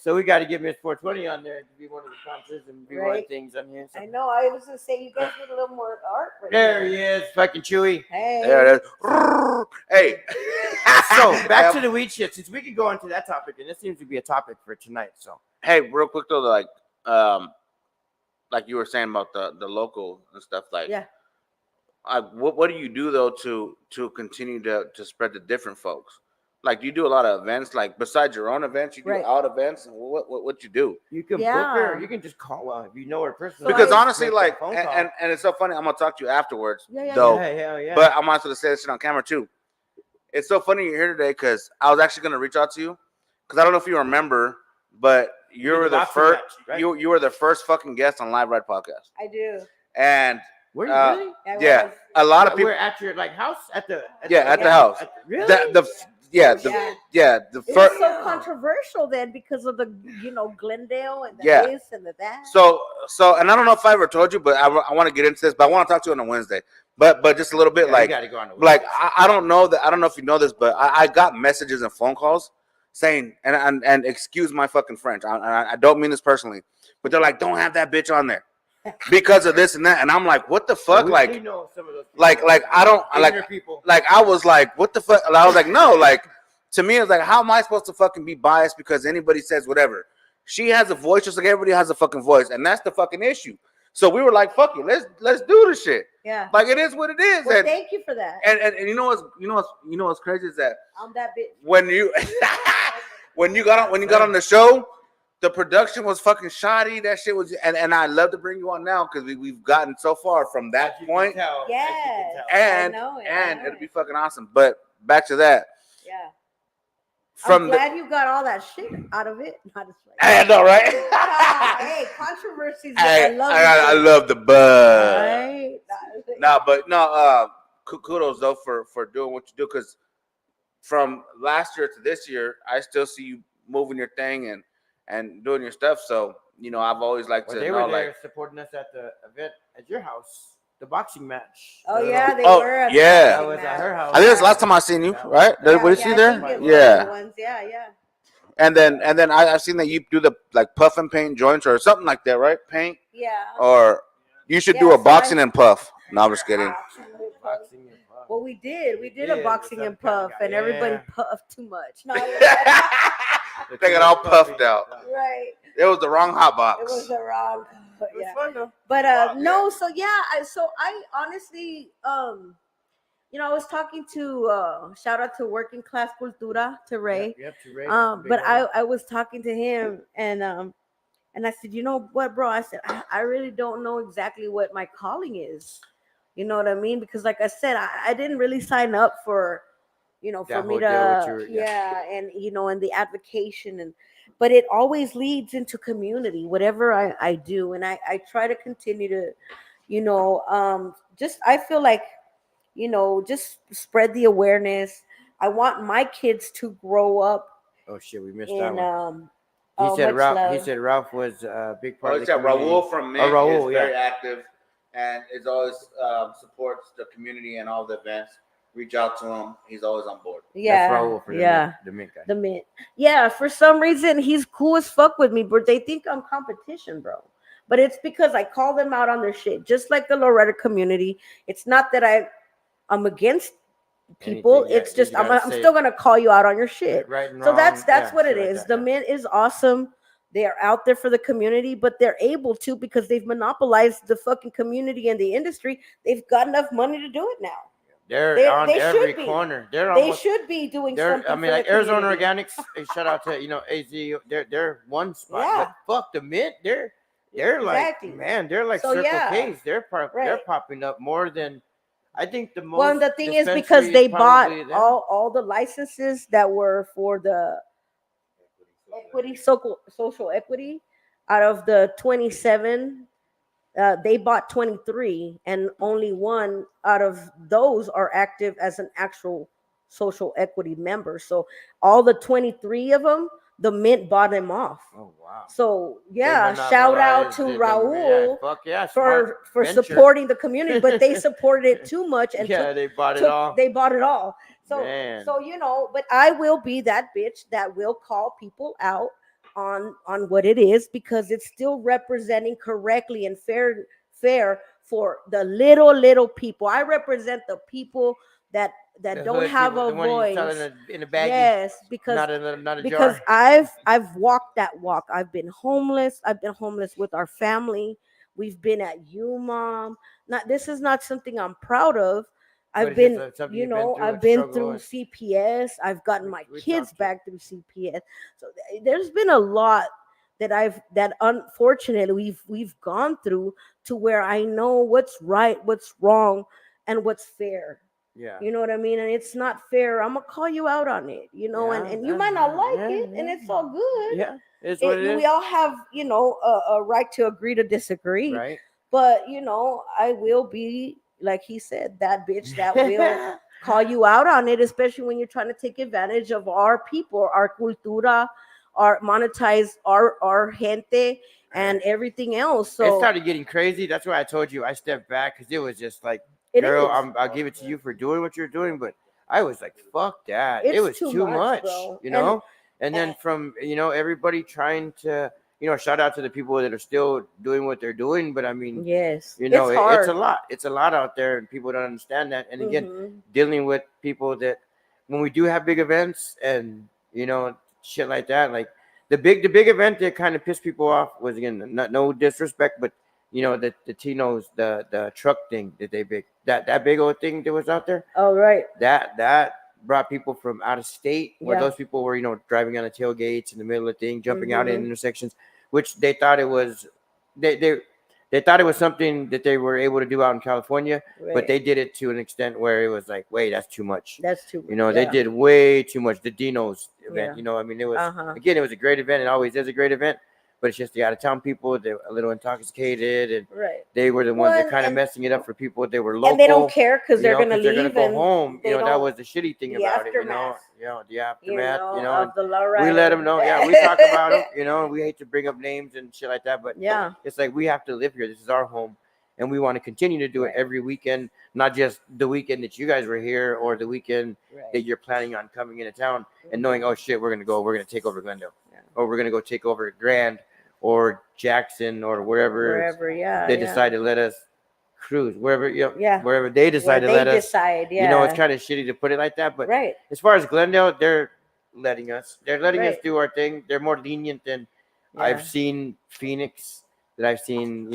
Speaker 1: So we got to get Miss 420 on there to be one of the sponsors and be one of the
Speaker 2: Right.
Speaker 1: things on here. So.
Speaker 2: I know. I was going to say you guys need a little more art. Right
Speaker 1: There
Speaker 2: here.
Speaker 1: he is, fucking Chewy.
Speaker 2: Hey.
Speaker 4: There it is. Hey.
Speaker 1: So back to the weed shit. Since we could go into that topic, and this seems to be a topic for tonight. So
Speaker 4: Hey, real quick though, like you were saying about the local and stuff, like
Speaker 2: Yeah.
Speaker 4: what do you do though to continue to spread to different folks? Like, do you do a lot of events? Like, besides your own events, you do
Speaker 2: Right.
Speaker 4: out events. And what you do?
Speaker 1: you can book her. You can just call. Well, if you know her personally.
Speaker 4: Because
Speaker 2: I-
Speaker 4: honestly,
Speaker 1: make
Speaker 4: like,
Speaker 1: that phone call.
Speaker 4: and it's so funny. I'm gonna talk to you afterwards,
Speaker 2: Yeah.
Speaker 4: though.
Speaker 1: Yeah, hell yeah.
Speaker 4: But I'm also gonna say this shit on camera too. It's so funny you're here today because I was actually gonna reach out to you because I don't know if you remember, but you were the
Speaker 1: boxing
Speaker 4: first.
Speaker 1: match, right?
Speaker 4: You were the first fucking guest on Live Ride podcast,
Speaker 2: I do.
Speaker 4: and
Speaker 1: Were you really?
Speaker 2: I
Speaker 4: yeah,
Speaker 2: was.
Speaker 4: a lot of people.
Speaker 1: We're at your house at the
Speaker 2: house.
Speaker 1: Really?
Speaker 4: The
Speaker 2: Yeah.
Speaker 4: the
Speaker 2: It was
Speaker 4: first.
Speaker 2: so controversial then because of the, Glendale and the
Speaker 4: Yeah.
Speaker 2: this and the that.
Speaker 4: So, and I don't know if I ever told you, but I want to get into this, but I want to talk to you on a Wednesday. But just a little bit,
Speaker 1: Yeah,
Speaker 4: like,
Speaker 1: you gotta go on the
Speaker 4: like
Speaker 1: website.
Speaker 4: I don't know that I don't know if you know this, but I got messages and phone calls saying, and excuse my fucking French, I don't mean this personally, but they're like, don't have that bitch on there because of this and that, and I'm like, what the fuck,
Speaker 1: We
Speaker 4: like,
Speaker 1: know some of those people.
Speaker 4: like I don't
Speaker 1: Ignorant people.
Speaker 4: like I was like, what the fuck? And I was like, no, like, to me, it's like, how am I supposed to fucking be biased because anybody says whatever? She has a voice just like everybody has a fucking voice, and that's the fucking issue. So we were like, fuck it, let's do this shit.
Speaker 2: Yeah.
Speaker 4: Like, it is what it is.
Speaker 2: Well,
Speaker 4: and,
Speaker 2: thank you for that.
Speaker 4: and you know what's crazy is that
Speaker 2: I'm that bitch.
Speaker 4: when you when you got on the show, the production was fucking shoddy. That shit was, and I love to bring you on now because we've gotten so far from that
Speaker 1: As you can
Speaker 4: point,
Speaker 1: tell, as you
Speaker 2: Yeah.
Speaker 1: can tell.
Speaker 4: and
Speaker 2: I know
Speaker 4: it'll be
Speaker 2: it.
Speaker 4: fucking awesome. But back to that.
Speaker 2: Yeah.
Speaker 4: From
Speaker 2: I'm glad you got all that shit out of it. Not just like,
Speaker 4: I know, right?
Speaker 2: hey, controversies.
Speaker 4: Hey,
Speaker 2: I
Speaker 4: I love the buzz.
Speaker 2: Right?
Speaker 4: Kudos though for doing what you do, because from last year to this year, I still see you moving your thing and doing your stuff. So I've always liked
Speaker 1: Well,
Speaker 4: to
Speaker 1: they
Speaker 4: know,
Speaker 1: were there
Speaker 4: like,
Speaker 1: supporting us at the event at your house, the boxing match.
Speaker 2: Oh
Speaker 1: The
Speaker 2: yeah,
Speaker 1: little-
Speaker 2: they were. At
Speaker 4: yeah.
Speaker 1: that was at her house.
Speaker 4: I think that's the last time I seen you, right?
Speaker 1: Yeah,
Speaker 4: What did you see there?
Speaker 2: I think it was one of the
Speaker 4: Yeah.
Speaker 2: ones. Yeah.
Speaker 4: And then I've seen that you do the like puff and paint joints or something like that, right? Paint,
Speaker 2: Yeah.
Speaker 4: or you should do
Speaker 2: Yeah,
Speaker 4: a
Speaker 2: so
Speaker 4: boxing and puff. No, I'm just kidding.
Speaker 1: Boxing and puff.
Speaker 2: Well, we did. We did
Speaker 1: did,
Speaker 2: a boxing
Speaker 1: with
Speaker 2: and
Speaker 1: some kind of
Speaker 2: puff,
Speaker 1: guy,
Speaker 2: and everybody
Speaker 1: yeah.
Speaker 2: puffed too much. No,
Speaker 4: They got all puffed out.
Speaker 2: right.
Speaker 4: It was the wrong hot
Speaker 2: It
Speaker 4: box.
Speaker 2: was the wrong.
Speaker 1: It was
Speaker 2: Yeah.
Speaker 1: fun though.
Speaker 2: But
Speaker 4: Wow,
Speaker 2: no, so yeah, I honestly, I was talking to shout out to Working Class Cultura to Ray.
Speaker 1: Yep, to Ray.
Speaker 2: But I was talking to him and I said, you know what, bro? I said, I really don't know exactly what my calling is. You know what I mean? Because like I said, I didn't really sign up for, for
Speaker 1: That
Speaker 2: me
Speaker 1: whole deal with
Speaker 2: to,
Speaker 1: your-
Speaker 2: and and the advocation but it always leads into community, whatever I do. And I try to continue to, I feel like, just spread the awareness. I want my kids to grow up
Speaker 1: Oh shit, we missed that
Speaker 2: in,
Speaker 1: one.
Speaker 2: much
Speaker 1: He
Speaker 2: love.
Speaker 1: said Ralph was a big part
Speaker 4: Oh,
Speaker 1: of
Speaker 4: it's
Speaker 1: the
Speaker 4: got
Speaker 1: community.
Speaker 4: Raul from Mint
Speaker 1: Raul,
Speaker 4: is very active. and is always supports the community and all the events. Reach out to him; he's always on board.
Speaker 1: That's
Speaker 2: Yeah,
Speaker 1: Raul for
Speaker 2: yeah.
Speaker 1: the mint guy.
Speaker 2: The mint. Yeah, for some reason he's cool as fuck with me, but they think I'm competition, bro. But it's because I call them out on their shit, just like the Lowrider community. It's not that I'm against people.
Speaker 1: Anything, yeah,
Speaker 2: It's just
Speaker 1: you
Speaker 2: I'm
Speaker 1: gotta
Speaker 2: I'm
Speaker 1: say
Speaker 2: still
Speaker 1: it.
Speaker 2: gonna call you out on your shit.
Speaker 1: Right and
Speaker 2: So that's
Speaker 1: wrong,
Speaker 2: that's
Speaker 1: yeah,
Speaker 2: what it
Speaker 1: shit like
Speaker 2: is.
Speaker 1: that,
Speaker 2: The
Speaker 1: yeah.
Speaker 2: mint is awesome. They are out there for the community, but they're able to because they've monopolized the fucking community and the industry. They've got enough money to do it now.
Speaker 1: They're on
Speaker 2: They
Speaker 1: every
Speaker 2: should be.
Speaker 1: corner. They're
Speaker 2: They
Speaker 1: almost.
Speaker 2: should be doing
Speaker 1: They're.
Speaker 2: something.
Speaker 1: I mean,
Speaker 2: for
Speaker 1: like
Speaker 2: the
Speaker 1: Arizona
Speaker 2: community.
Speaker 1: Organics. Shout out to AZ. They're one spot.
Speaker 2: Yeah.
Speaker 1: But fuck the mint. They're
Speaker 2: Exactly.
Speaker 1: like, man. They're like
Speaker 2: So,
Speaker 1: Circle
Speaker 2: yeah.
Speaker 1: K's. They're
Speaker 2: Right.
Speaker 1: popping up more than. I think the most.
Speaker 2: Well, and the thing is because
Speaker 1: dispensary
Speaker 2: they
Speaker 1: is
Speaker 2: bought
Speaker 1: probably them.
Speaker 2: all the licenses that were for the equity social equity out of the 27. They bought 23, and only one out of those are active as an actual social equity member. So all the 23 of them, the mint bought them off.
Speaker 1: Oh wow.
Speaker 2: So
Speaker 1: They
Speaker 2: yeah, shout out
Speaker 1: monopolized
Speaker 2: to
Speaker 1: it,
Speaker 2: Raul
Speaker 1: fuck yeah, smart
Speaker 2: for
Speaker 1: venture.
Speaker 2: supporting the community, but they supported it too much and
Speaker 1: Yeah,
Speaker 2: took,
Speaker 1: they bought it
Speaker 2: took-
Speaker 1: all.
Speaker 2: They bought it all. So
Speaker 1: Man.
Speaker 2: so but I will be that bitch that will call people out on what it is because it's still representing correctly and fair for the little people. I represent the people that
Speaker 1: The
Speaker 2: don't
Speaker 1: hood
Speaker 2: have
Speaker 1: people,
Speaker 2: a
Speaker 1: the one you sell
Speaker 2: voice.
Speaker 1: in a baggie.
Speaker 2: Yes, because
Speaker 1: Not a
Speaker 2: because
Speaker 1: jar.
Speaker 2: I've walked that walk. I've been homeless. I've been homeless with our family. We've been at UMOM. Not this is not something I'm proud of.
Speaker 1: But
Speaker 2: I've
Speaker 1: it's just
Speaker 2: been,
Speaker 1: something you've been through
Speaker 2: I've
Speaker 1: and
Speaker 2: been
Speaker 1: struggle
Speaker 2: through
Speaker 1: and-
Speaker 2: CPS. I've gotten my
Speaker 1: we
Speaker 2: kids
Speaker 1: talked to-
Speaker 2: back through CPS. So there's been a lot that unfortunately we've gone through to where I know what's right, what's wrong, and what's fair.
Speaker 1: Yeah.
Speaker 2: You know what I mean? And it's not fair. I'm gonna call you out on it, and you might not like it, and it's all good.
Speaker 1: Yeah, it's what it is.
Speaker 2: We all have, a right to agree to disagree.
Speaker 1: Right.
Speaker 2: But I will be, like he said, that bitch that will call you out on it, especially when you're trying to take advantage of our people, our cultura, our monetize our gente and everything else.
Speaker 1: It
Speaker 2: So
Speaker 1: started getting crazy. That's why I told you I stepped back because it was just like,
Speaker 2: it
Speaker 1: girl,
Speaker 2: is.
Speaker 1: I'll give it to you for doing what you're doing, but I was like, fuck that.
Speaker 2: It's
Speaker 1: It was
Speaker 2: too
Speaker 1: too
Speaker 2: much,
Speaker 1: much,
Speaker 2: bro.
Speaker 1: And then from everybody trying to shout out to the people that are still doing what they're doing, but I mean,
Speaker 2: Yes,
Speaker 1: it's
Speaker 2: hard.
Speaker 1: a lot. It's a lot out there, and people don't understand that. And again,
Speaker 2: Mhm.
Speaker 1: dealing with people that when we do have big events and shit like that, like the big event that kind of pissed people off was, again, no disrespect, but the Tino's the truck thing that they that big old thing that was out there.
Speaker 2: Oh, right.
Speaker 1: That brought people from out of state, where
Speaker 2: Yeah.
Speaker 1: those people were driving on the tailgates in the middle of the thing, jumping out in
Speaker 2: Mhm.
Speaker 1: intersections, which they thought it was they thought it was something that they were able to do out in California,
Speaker 2: Right.
Speaker 1: but they did it to an extent where it was like, wait, that's too much.
Speaker 2: That's too much.
Speaker 1: They did way too much. The Dino's event,
Speaker 2: Yeah.
Speaker 1: I mean, it was
Speaker 2: Uh-huh.
Speaker 1: again, it was a great event. It always is a great event, but it's just the out of town people. They're a little intoxicated, and
Speaker 2: Right.
Speaker 1: they were the ones
Speaker 2: Well,
Speaker 1: that kind of
Speaker 2: and-
Speaker 1: messing it up for people that were local.
Speaker 2: And they don't care because they're gonna
Speaker 1: they're gonna
Speaker 2: leave
Speaker 1: go
Speaker 2: and
Speaker 1: home.
Speaker 2: they
Speaker 1: That
Speaker 2: don't-
Speaker 1: was the shitty thing
Speaker 2: the
Speaker 1: about
Speaker 2: aftermath.
Speaker 1: it. The aftermath.
Speaker 2: of the
Speaker 1: We let them know. Yeah, we talk about them. We hate to bring up names and shit like that, but
Speaker 2: Yeah.
Speaker 1: it's like we have to live here. This is our home, and we want to continue to do it
Speaker 2: Right.
Speaker 1: every weekend, not just the weekend that you guys were here or the weekend
Speaker 2: Right.
Speaker 1: that you're planning on coming into town and knowing, oh shit, we're gonna take over Glendale,
Speaker 2: Yeah.
Speaker 1: or we're gonna go take over Grand or Jackson or wherever
Speaker 2: yeah.
Speaker 1: they
Speaker 2: yeah.
Speaker 1: decide to let us cruise, wherever
Speaker 2: Yeah.
Speaker 1: wherever they decide
Speaker 2: Where
Speaker 1: to let
Speaker 2: they
Speaker 1: us.
Speaker 2: decide, yeah.
Speaker 1: It's kind of shitty to put it like that, but
Speaker 2: right.
Speaker 1: as far as Glendale, they're letting us
Speaker 2: Right.
Speaker 1: do our thing. They're more lenient than
Speaker 2: Yeah.
Speaker 1: I've seen Phoenix, that I've seen,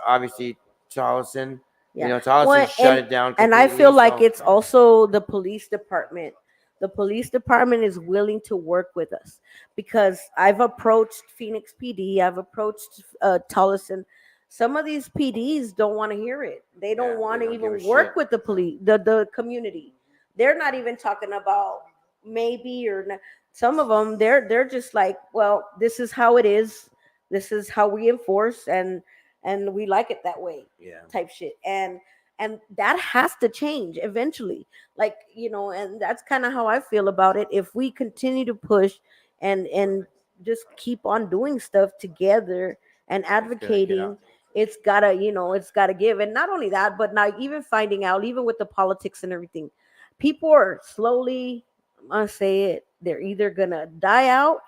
Speaker 1: obviously Charleston.
Speaker 2: Yeah.
Speaker 1: Charleston
Speaker 2: Well,
Speaker 1: shut it down.
Speaker 2: And I feel
Speaker 1: completely,
Speaker 2: like
Speaker 1: so,
Speaker 2: it's also the police department. The police department is willing to work with us because I've approached Phoenix PD, I've approached Tolleson. Some of these PDs don't want to hear it. They
Speaker 1: Yeah,
Speaker 2: don't want
Speaker 1: they
Speaker 2: to
Speaker 1: don't give
Speaker 2: even
Speaker 1: a
Speaker 2: work
Speaker 1: shit.
Speaker 2: with the police, the community. They're not even talking about maybe or not. Some of them, they're just like, well, this is how it is. This is how we enforce, and we like it that way.
Speaker 1: Yeah.
Speaker 2: Type shit. And that has to change eventually, like, and that's kind of how I feel about it. If we continue to push and just keep on doing stuff together and
Speaker 1: It's gonna get
Speaker 2: advocating
Speaker 1: out.
Speaker 2: it's gotta, it's gotta give. And not only that, but now even finding out, even with the politics and everything, people are slowly, I'm gonna say it, they're either gonna die out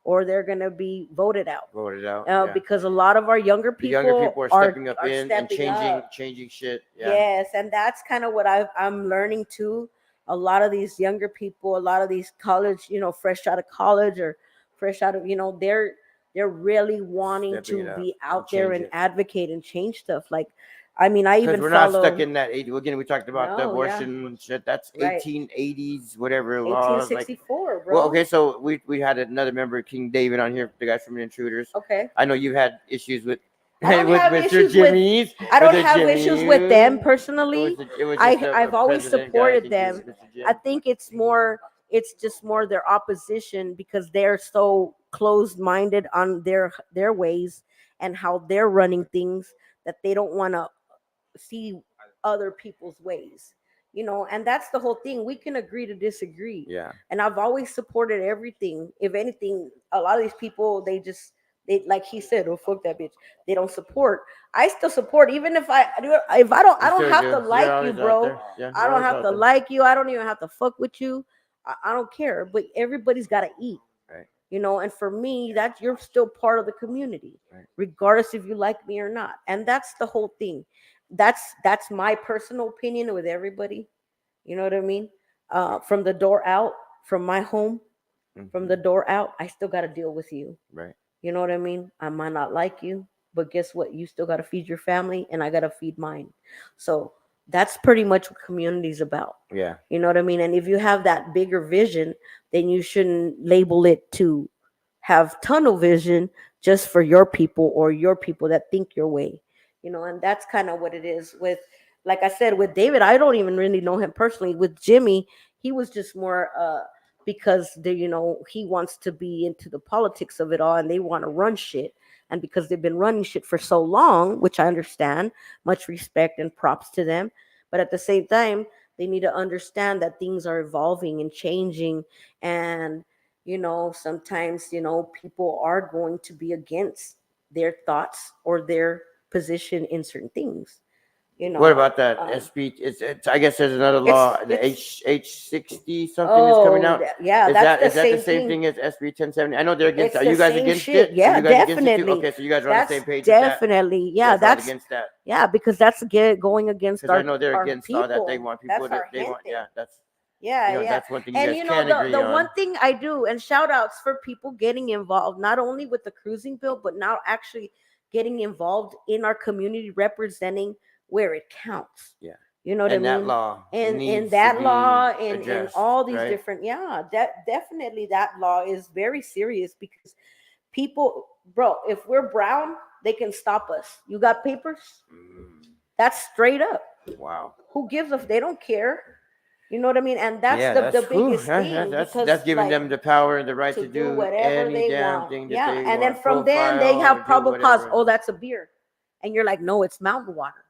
Speaker 2: or they're gonna be voted out.
Speaker 1: Voted out. Yeah.
Speaker 2: Because a lot of our younger
Speaker 1: The
Speaker 2: people,
Speaker 1: younger people are stepping up
Speaker 2: are
Speaker 1: in and
Speaker 2: stepping up.
Speaker 1: changing shit. Yeah.
Speaker 2: Yes, and that's kind of what I'm learning too. A lot of these younger people, a lot of these college, fresh out of college or fresh out of, they're really wanting
Speaker 1: Stepping it
Speaker 2: to
Speaker 1: up
Speaker 2: be
Speaker 1: and
Speaker 2: out there
Speaker 1: change
Speaker 2: and
Speaker 1: it.
Speaker 2: advocate and change stuff. Like, I mean, I
Speaker 1: Because
Speaker 2: even
Speaker 1: we're not
Speaker 2: follow
Speaker 1: stuck in that age. Again, we talked about the
Speaker 2: No, yeah.
Speaker 1: abortion shit. That's
Speaker 2: Right.
Speaker 1: 1880s, whatever laws. Like,
Speaker 2: 1864, bro.
Speaker 1: well, okay, so we had another member, King David, on here, the guy from the Intruders.
Speaker 2: Okay.
Speaker 1: I know you had issues with
Speaker 2: I don't have
Speaker 1: your
Speaker 2: issues with-
Speaker 1: Jimmys.
Speaker 2: I don't
Speaker 1: with the
Speaker 2: have issues with
Speaker 1: Jimmy.
Speaker 2: them personally.
Speaker 1: It was just
Speaker 2: I've always
Speaker 1: president guy, I
Speaker 2: supported
Speaker 1: think
Speaker 2: them.
Speaker 1: he was Mr. Jim.
Speaker 2: I think it's just more their opposition because they're so closed-minded on their ways and how they're running things that they don't want to see other people's ways. And that's the whole thing. We can agree to disagree.
Speaker 1: Yeah.
Speaker 2: And I've always supported everything. If anything, a lot of these people, they like he said, oh fuck that bitch. They don't support. I still support, even if I don't have to like you, bro.
Speaker 1: Yeah,
Speaker 2: I don't have to like you. I don't even have to fuck with you. I don't care. But everybody's got to eat.
Speaker 1: Right.
Speaker 2: And for me, that you're still part of the community,
Speaker 1: Right.
Speaker 2: regardless if you like me or not. And that's the whole thing. That's my personal opinion with everybody. You know what I mean? From the door out, from my home, from the door out, I still got to deal with you.
Speaker 1: Right.
Speaker 2: You know what I mean? I might not like you, but guess what? You still got to feed your family, and I got to feed mine. So that's pretty much what community is about.
Speaker 1: Yeah.
Speaker 2: You know what I mean? And if you have that bigger vision, then you shouldn't label it to have tunnel vision just for your people or your people that think your way. And that's kind of what it is with, like I said, with David, I don't even really know him personally. With Jimmy, he was just more because he wants to be into the politics of it all and they want to run shit. And because they've been running shit for so long, which I understand, much respect and props to them. But at the same time, they need to understand that things are evolving and changing. And, sometimes, people are going to be against their thoughts or their position in certain things.
Speaker 1: What about that SB? It's I guess there's another law, the H60 something is coming out.
Speaker 2: Yeah,
Speaker 1: is
Speaker 2: that's
Speaker 1: that the same thing as SB 1070? I know they're against.
Speaker 2: It's
Speaker 1: Are you
Speaker 2: the
Speaker 1: guys
Speaker 2: same
Speaker 1: against
Speaker 2: shit.
Speaker 1: it?
Speaker 2: Yeah,
Speaker 1: Are you guys against it too?
Speaker 2: definitely.
Speaker 1: Okay, so you guys are on the same page.
Speaker 2: Definitely,
Speaker 1: with that?
Speaker 2: yeah,
Speaker 1: that's against that.
Speaker 2: Yeah, because that's going against
Speaker 1: Because I know they're against
Speaker 2: people.
Speaker 1: all that. They want people
Speaker 2: That's
Speaker 1: that
Speaker 2: our
Speaker 1: they want.
Speaker 2: gente.
Speaker 1: Yeah, that's
Speaker 2: Yeah.
Speaker 1: That's one thing you
Speaker 2: And
Speaker 1: guys can agree
Speaker 2: the
Speaker 1: on.
Speaker 2: one thing I do, and shout outs for people getting involved, not only with the cruising bill, but now actually getting involved in our community, representing where it counts.
Speaker 1: Yeah.
Speaker 2: You know what I mean?
Speaker 1: That law
Speaker 2: and
Speaker 1: needs
Speaker 2: that
Speaker 1: to be
Speaker 2: law and
Speaker 1: addressed,
Speaker 2: all these
Speaker 1: right?
Speaker 2: different, definitely that law is very serious because people, bro, if we're brown, they can stop us. You got papers? That's straight up.
Speaker 1: Wow.
Speaker 2: Who gives a they don't care. You know what I mean? And that's the biggest thing.
Speaker 1: That's giving them the power and the right to do
Speaker 2: whatever
Speaker 1: any
Speaker 2: they
Speaker 1: damn
Speaker 2: want.
Speaker 1: thing that
Speaker 2: Yeah,
Speaker 1: they
Speaker 2: and
Speaker 1: want.
Speaker 2: then from then they
Speaker 1: Profile
Speaker 2: have
Speaker 1: or do
Speaker 2: probable cause.
Speaker 1: whatever.
Speaker 2: Oh, that's a beer, and you're like, no, it's mountain water.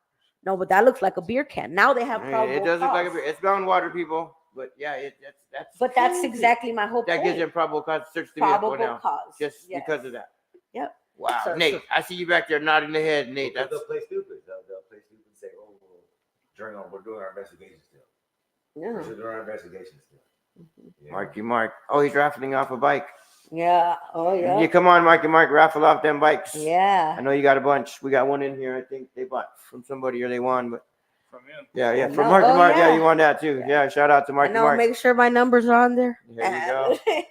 Speaker 2: No, but that looks like a beer can. Now they have probable
Speaker 1: It does look like a
Speaker 2: cause.
Speaker 1: beer. It's brown water, people. But yeah, that's.
Speaker 2: But that's
Speaker 1: crazy.
Speaker 2: exactly my whole
Speaker 1: That
Speaker 2: point.
Speaker 1: gives them probable cause to search the vehicle
Speaker 2: Probable
Speaker 1: now,
Speaker 2: cause.
Speaker 1: just
Speaker 2: Yes.
Speaker 1: because of that.
Speaker 2: Yep.
Speaker 1: Wow,
Speaker 2: So-
Speaker 1: Nate,
Speaker 2: so-
Speaker 1: I see you back there nodding the head, Nate. That's
Speaker 3: They'll play stupid. They'll play stupid and say, "Oh, we're doing our investigation still.
Speaker 2: Yeah.
Speaker 3: We're doing our investigation still." Yeah.
Speaker 1: Marky Mark. Oh, he's raffling off a bike.
Speaker 2: Yeah. Oh yeah.
Speaker 1: Yeah, come on, Marky Mark, raffle off them bikes.
Speaker 2: Yeah.
Speaker 1: I know you got a bunch. We got one in here. I think they bought from somebody or they won, but
Speaker 5: From him.
Speaker 1: yeah,
Speaker 2: I
Speaker 1: from
Speaker 2: know.
Speaker 1: Marky
Speaker 2: Oh,
Speaker 1: Mark. Yeah,
Speaker 2: yeah.
Speaker 1: you won that too. Yeah, shout out to
Speaker 2: I
Speaker 1: Marky
Speaker 2: know.
Speaker 1: Mark.
Speaker 2: Make sure my numbers are on there.
Speaker 1: There you go.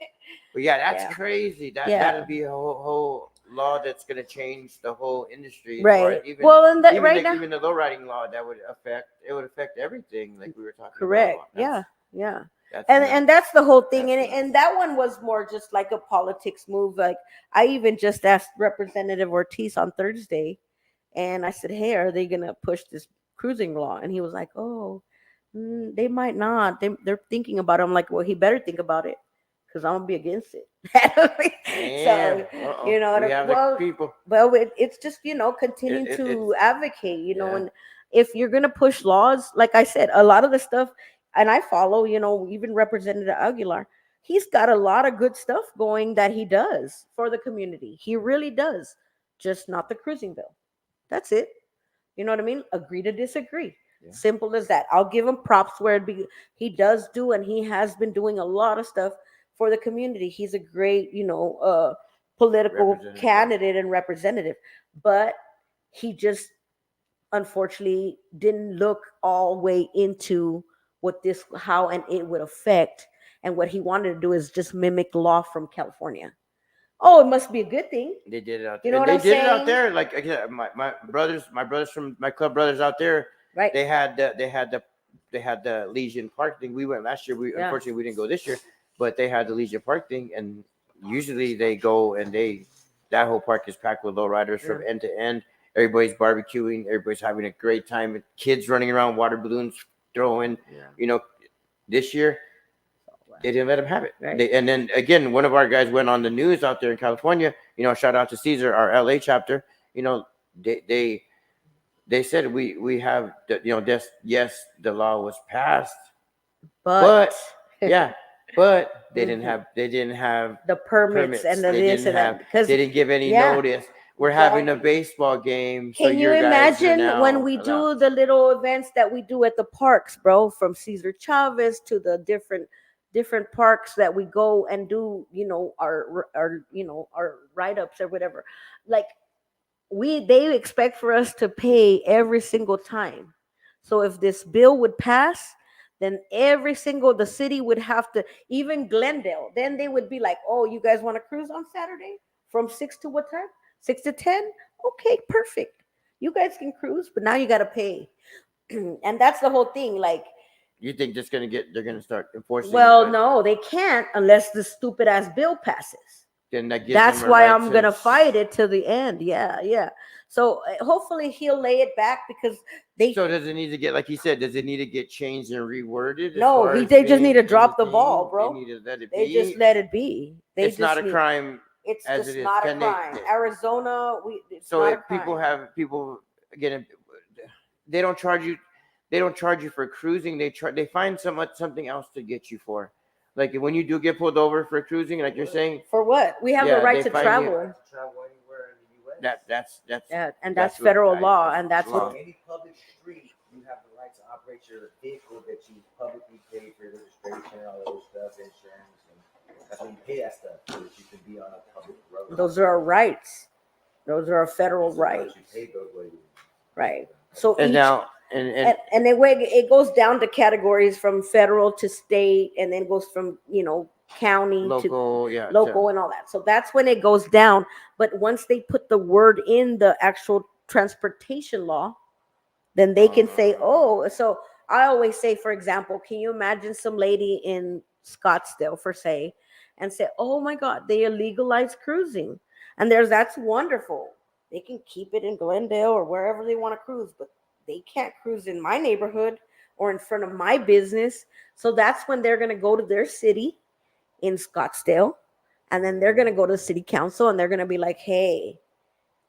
Speaker 1: But yeah, that's
Speaker 2: Yeah.
Speaker 1: crazy.
Speaker 2: Yeah.
Speaker 1: That'll be a whole law that's gonna change the whole industry.
Speaker 2: Right.
Speaker 1: Or even,
Speaker 2: Well, and that
Speaker 1: even
Speaker 2: right now.
Speaker 1: even the low riding law that would affect everything, like we were talking
Speaker 2: Correct.
Speaker 1: about.
Speaker 2: Yeah. Yeah.
Speaker 1: That's
Speaker 2: And
Speaker 1: nuts.
Speaker 2: that's the whole thing.
Speaker 1: That's
Speaker 2: And that one was more just like a politics move. Like I even just asked Representative Ortiz on Thursday, and I said, "Hey, are they gonna push this cruising law?" And he was like, "Oh, they might not. They're thinking about it." I'm like, "Well, he better think about it, because I'm gonna be against it."
Speaker 1: Damn.
Speaker 2: So you know,
Speaker 1: we have the people.
Speaker 2: well, it's just continuing
Speaker 1: It-
Speaker 2: to advocate,
Speaker 1: yeah.
Speaker 2: and if you're gonna push laws, like I said, a lot of the stuff, and I follow, even Representative Aguilar, he's got a lot of good stuff going that he does for the community. He really does, just not the cruising bill. That's it. You know what I mean? Agree to disagree.
Speaker 1: Yeah.
Speaker 2: Simple as that. I'll give him props where he does do, and he has been doing a lot of stuff for the community. He's a great, political
Speaker 1: Representative.
Speaker 2: candidate and representative, but he just unfortunately didn't look all way into how and it would affect. And what he wanted to do is just mimic law from California. Oh, it must be a good thing.
Speaker 1: They did it out
Speaker 2: You
Speaker 1: there.
Speaker 2: know
Speaker 1: And
Speaker 2: what
Speaker 1: they
Speaker 2: I'm
Speaker 1: did it out
Speaker 2: saying?
Speaker 1: there. Like again, my brothers from my club brothers out there.
Speaker 2: Right.
Speaker 1: They had the Legion Park thing. We went last year. Unfortunately we didn't go this year, but they had the Legion Park thing, and usually they go and that whole park is packed with lowriders from end to end. Everybody's barbecuing. Everybody's having a great time. Kids running around, water balloons throwing.
Speaker 2: Yeah.
Speaker 1: This year they didn't let him have it.
Speaker 2: Right.
Speaker 1: And then again, one of our guys went on the news out there in California. Shout out to Caesar, our LA chapter. They said we have yes, the law was passed, but yeah, but they didn't have
Speaker 2: the permits and the this and that because
Speaker 1: they didn't give any notice. We're having a baseball game.
Speaker 2: Can you imagine when we do the little events that we do at the parks, bro? From Cesar Chavez to the different parks that we go and do, our write-ups or whatever. Like they expect for us to pay every single time. So if this bill would pass, then the city would have to, even Glendale, then they would be like, oh, you guys want to cruise on Saturday from 6 to what time? 6 to 10? Okay, perfect. You guys can cruise, but now you got to pay. And that's the whole thing. Like,
Speaker 1: you think they're going to start enforcing?
Speaker 2: Well, no, they can't unless the stupid ass bill passes.
Speaker 1: Then
Speaker 2: that's why I'm going to fight it to the end. Yeah. So hopefully he'll lay it back because
Speaker 1: So does it need to get, like he said, does it need to get changed and reworded?
Speaker 2: No, they just need to drop the ball, bro.
Speaker 1: They need to let it
Speaker 2: they
Speaker 1: be.
Speaker 2: Just let it be.
Speaker 1: It's not a crime.
Speaker 2: It's just not a crime. Arizona,
Speaker 1: so if people again, they don't charge you. They don't charge you for cruising. They find something else to get you for. Like when you do get pulled over for cruising, like you're saying.
Speaker 2: For what? We have the right to travel. That's federal law, and that's what.
Speaker 3: Any public street, you have the right to operate your vehicle that you publicly pay for registration, all those stuff, insurance, and that's when you pay that stuff so that you can be on a public road.
Speaker 2: Those are our rights. Those are our federal rights. Right. So and it goes down to categories from federal to state, and then goes from county
Speaker 1: local,
Speaker 2: to local and all that. So that's when it goes down. But once they put the word in the actual transportation law, then they can say, oh. So I always say, for example, can you imagine some lady in Scottsdale, and say, oh my God, they legalized cruising, and that's wonderful. They can keep it in Glendale or wherever they want to cruise, but they can't cruise in my neighborhood or in front of my business. So that's when they're going to go to their city in Scottsdale, and then they're going to go to the city council, and they're going to be like, hey,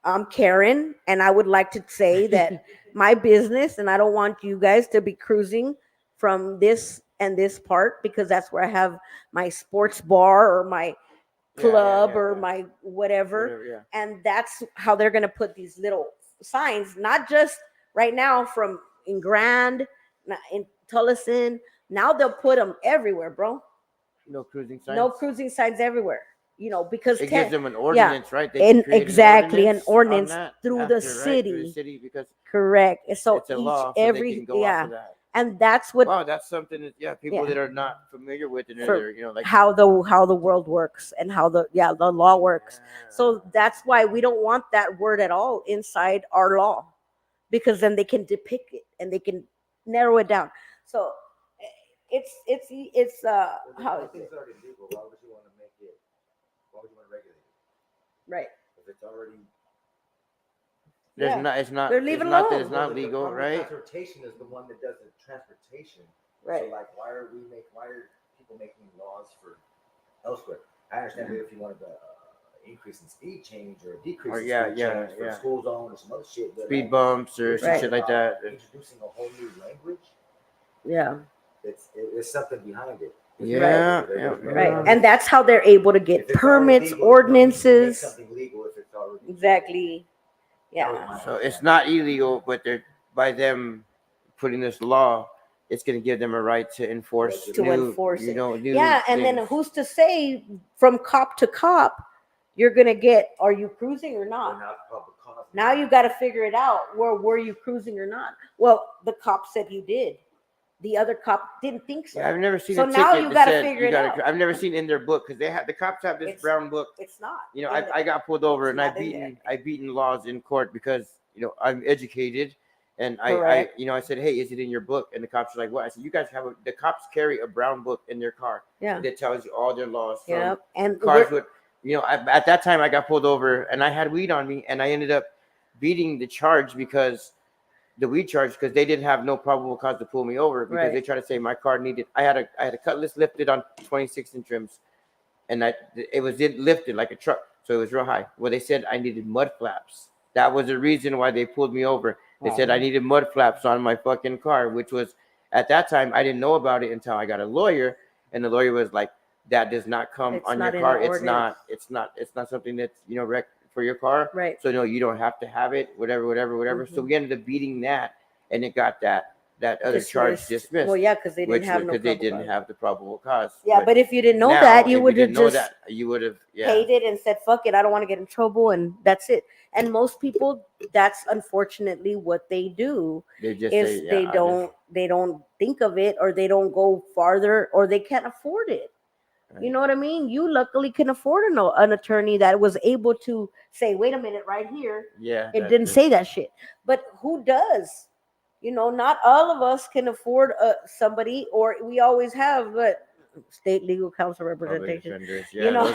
Speaker 2: I'm Karen, and I would like to say that my business, and I don't want you guys to be cruising from this and this part, because that's where I have my sports bar or my club or my whatever. And that's how they're going to put these little signs, not just right now from in Grand, in Tullison. Now they'll put them everywhere, bro.
Speaker 1: No cruising signs.
Speaker 2: No cruising signs everywhere. Because
Speaker 1: it gives them an ordinance, right? They
Speaker 2: and exactly an ordinance through the city.
Speaker 1: Through the city, because
Speaker 2: correct. So
Speaker 1: it's a law, so they can go off of that.
Speaker 2: And that's what.
Speaker 1: Wow, that's something that people that are not familiar with, and like
Speaker 2: how the world works and how the law works. So that's why we don't want that word at all inside our law, because then they can depict it and they can narrow it down. So it's how is it?
Speaker 3: Already legal. Why would you want to make it? Why would you want to regulate it?
Speaker 2: Right.
Speaker 3: If it's already.
Speaker 1: It's not.
Speaker 2: They're leaving
Speaker 1: it's
Speaker 2: alone.
Speaker 1: not legal, right?
Speaker 3: Transportation is the one that does the transportation.
Speaker 2: Right.
Speaker 3: So why are people making laws for elsewhere? I understand if you wanted to increase in speed change or decrease in speed change for school zone or some other shit. But
Speaker 1: speed bumps or some shit like that.
Speaker 3: Introducing a whole new language.
Speaker 2: Yeah.
Speaker 3: It's something behind it.
Speaker 2: Right. And that's how they're able to get permits, ordinances.
Speaker 3: Something legal if it's already
Speaker 2: exactly. Yeah.
Speaker 1: So it's not illegal, but they're by them putting this law, it's going to give them a right to enforce
Speaker 2: To
Speaker 1: new,
Speaker 2: enforce
Speaker 1: you
Speaker 2: it.
Speaker 1: know, new
Speaker 2: Yeah, and then
Speaker 1: things.
Speaker 2: who's to say from cop to cop you're gonna get, are you cruising or
Speaker 3: Or
Speaker 2: not?
Speaker 3: not public cause.
Speaker 2: Now you got to figure it out. Were you cruising or not? Well, the cop said you did. The other cop didn't think so.
Speaker 1: Yeah, I've never seen
Speaker 2: So
Speaker 1: a
Speaker 2: now
Speaker 1: ticket
Speaker 2: you
Speaker 1: that
Speaker 2: got to
Speaker 1: said
Speaker 2: figure
Speaker 1: you
Speaker 2: it
Speaker 1: got
Speaker 2: out.
Speaker 1: to. I've never seen in their book because the cops have this
Speaker 2: It's-
Speaker 1: brown book.
Speaker 2: It's not.
Speaker 1: You know,
Speaker 2: in
Speaker 1: I
Speaker 2: there.
Speaker 1: got pulled over
Speaker 2: It's
Speaker 1: and
Speaker 2: not in there.
Speaker 1: I beaten laws in court because you know I'm educated, and I
Speaker 2: Correct.
Speaker 1: you know I said, hey, is it in your book? And the cops are like, what? I said, you guys have the cops carry a brown book in their car
Speaker 2: Yeah.
Speaker 1: that tells you all their laws. From
Speaker 2: Yeah. And
Speaker 1: cars would, you know, at that time I got pulled over and I had weed on me and I ended up beating the charge because the weed charge because they didn't have no probable cause to pull me over because
Speaker 2: Right.
Speaker 1: they tried to say my car needed. I had a cutlass lifted on 26-inch rims, and it was lifted like a truck, so it was real high. Well, they said I needed mud flaps. That was the reason why they pulled me over. They said I needed mud flaps on my fucking car, which was at that time I didn't know about it until I got a lawyer, and the lawyer was like, "That does not come
Speaker 2: It's
Speaker 1: on
Speaker 2: not
Speaker 1: your
Speaker 2: in the
Speaker 1: car. It's
Speaker 2: ordinance."
Speaker 1: not. It's not something that's rec for your car.
Speaker 2: Right.
Speaker 1: So no, you don't have to have it. Whatever. So we ended up beating that, and it got that other charge dismissed.
Speaker 2: Well, yeah, because they didn't
Speaker 1: which
Speaker 2: have no
Speaker 1: because they
Speaker 2: probable
Speaker 1: didn't
Speaker 2: cause.
Speaker 1: have the probable cause.
Speaker 2: Yeah, but if you didn't know
Speaker 1: now,
Speaker 2: that, you
Speaker 1: if
Speaker 2: would have
Speaker 1: didn't know
Speaker 2: just
Speaker 1: that, you would have
Speaker 2: paid it and said, "Fuck it, I don't want to get in trouble," and that's it. And most people, that's unfortunately what they do.
Speaker 1: They just
Speaker 2: Is
Speaker 1: say,
Speaker 2: they don't think of it, or they don't go farther, or they can't afford it. You
Speaker 1: Right.
Speaker 2: know what I mean? You luckily can afford an attorney that was able to say, "Wait a minute, right here,
Speaker 1: Yeah,
Speaker 2: it didn't say that shit." But who does? You know, not all of us can afford somebody, or we always have, but state legal counsel representation.
Speaker 1: Yeah,
Speaker 2: You know,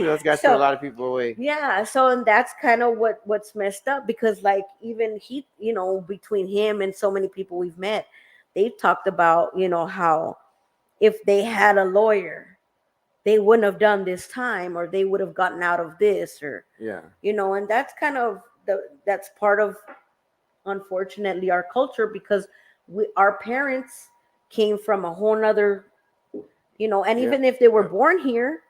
Speaker 1: those guys put a
Speaker 2: so
Speaker 1: lot of people away.
Speaker 2: yeah, so and that's kind of what's messed up, because like even he, you know, between him and so many people we've met, they've talked about, you know, how if they had a lawyer, they wouldn't have done this time, or they would have gotten out of this, or
Speaker 1: Yeah,
Speaker 2: you know, and that's kind of that's part of, unfortunately, our culture, because our parents came from a whole nother, you know, and
Speaker 1: Yeah.
Speaker 2: even if they were
Speaker 1: Yeah.
Speaker 2: born here,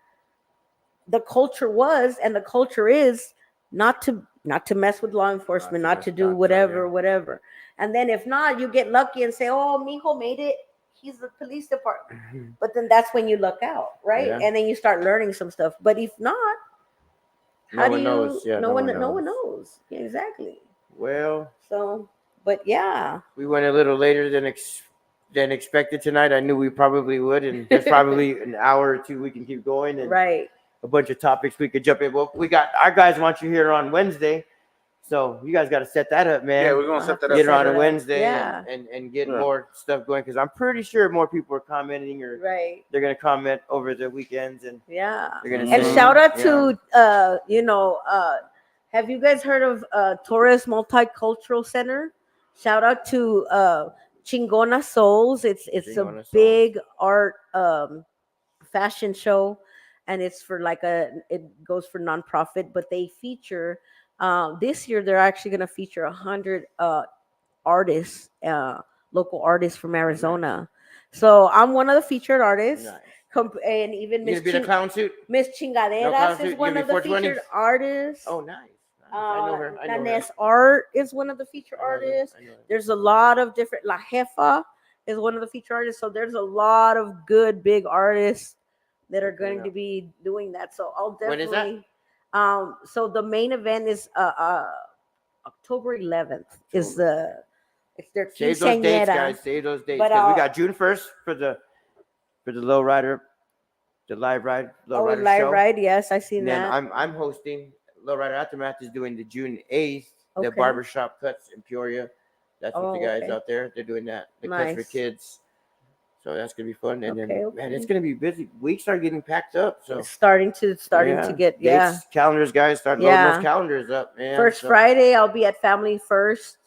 Speaker 2: the culture was, and the culture is, not to mess with law enforcement, not to do whatever. And then if not, you get lucky and say, "Oh, mijo made it. He's the police department." But then that's when you luck out, right?
Speaker 1: Yeah.
Speaker 2: And then you start learning some stuff. But if not, how
Speaker 1: No
Speaker 2: do
Speaker 1: one
Speaker 2: you?
Speaker 1: knows. Yeah,
Speaker 2: no one
Speaker 1: knows.
Speaker 2: knows. Yeah, exactly.
Speaker 1: Well,
Speaker 2: So, but yeah,
Speaker 1: we went a little later than expected tonight. I knew we probably would, and there's probably an hour or two we can keep going, and
Speaker 2: right.
Speaker 1: a bunch of topics we could jump in. Well, we got our guys want you here on Wednesday, so you guys got to set that up, man.
Speaker 4: Yeah, we're gonna set that up.
Speaker 1: Get her on
Speaker 2: set
Speaker 1: a
Speaker 2: it up.
Speaker 1: Wednesday
Speaker 2: Yeah.
Speaker 1: and get
Speaker 4: Yeah.
Speaker 1: more stuff going, because I'm pretty sure more people are commenting, or
Speaker 2: Right.
Speaker 1: they're gonna comment over the weekends, and
Speaker 2: Yeah.
Speaker 1: they're gonna
Speaker 2: And
Speaker 1: say,
Speaker 2: shout out
Speaker 1: yeah.
Speaker 2: to have you guys heard of Torres Multicultural Center? Shout out to Chingona Souls. It's
Speaker 1: Chingona
Speaker 2: a
Speaker 1: Souls.
Speaker 2: big art fashion show, and it's for it goes for nonprofit, but they feature this year they're actually going to feature 100 artists, local artists from Arizona. So I'm one of the featured artists.
Speaker 1: Nice.
Speaker 2: And even
Speaker 1: You gonna be in a clown suit?
Speaker 2: Miss
Speaker 1: No
Speaker 2: Chingaderas
Speaker 1: clown suit?
Speaker 2: is
Speaker 1: You
Speaker 2: one
Speaker 1: gonna
Speaker 2: of
Speaker 1: be
Speaker 2: the
Speaker 1: 420s?
Speaker 2: featured artists.
Speaker 1: Oh, nice. I know her.
Speaker 2: Nanes Art is one of the featured
Speaker 1: I know her.
Speaker 2: artists.
Speaker 1: I know her.
Speaker 2: There's a lot of different. La Jefa is one of the featured artists. So there's a lot of good big artists that are going to be doing that. So I'll
Speaker 1: When
Speaker 2: definitely.
Speaker 1: is that?
Speaker 2: So the main event is October 11th. It's their
Speaker 1: Save those dates,
Speaker 2: quinceañera.
Speaker 1: guys. Save those dates.
Speaker 2: But,
Speaker 1: 'Cause we got June 1st for the Lowrider, the live Lowrider
Speaker 2: live
Speaker 1: show.
Speaker 2: ride. Yes, I seen
Speaker 1: And then
Speaker 2: that.
Speaker 1: I'm hosting. Lowrider Aftermath is doing the June 8th, the
Speaker 2: Okay.
Speaker 1: barbershop cuts in Peoria. That's what the guys
Speaker 2: okay.
Speaker 1: out there, they're doing that. The cuts for
Speaker 2: Nice.
Speaker 1: kids. So that's gonna be fun. And then
Speaker 2: Okay,
Speaker 1: man,
Speaker 2: okay.
Speaker 1: it's gonna be busy. Weeks are getting packed up. So
Speaker 2: It's starting to get
Speaker 1: dates, calendars, guys, start loading
Speaker 2: Yeah.
Speaker 1: those calendars up, man.
Speaker 2: First
Speaker 1: So,
Speaker 2: Friday, I'll be at Family First,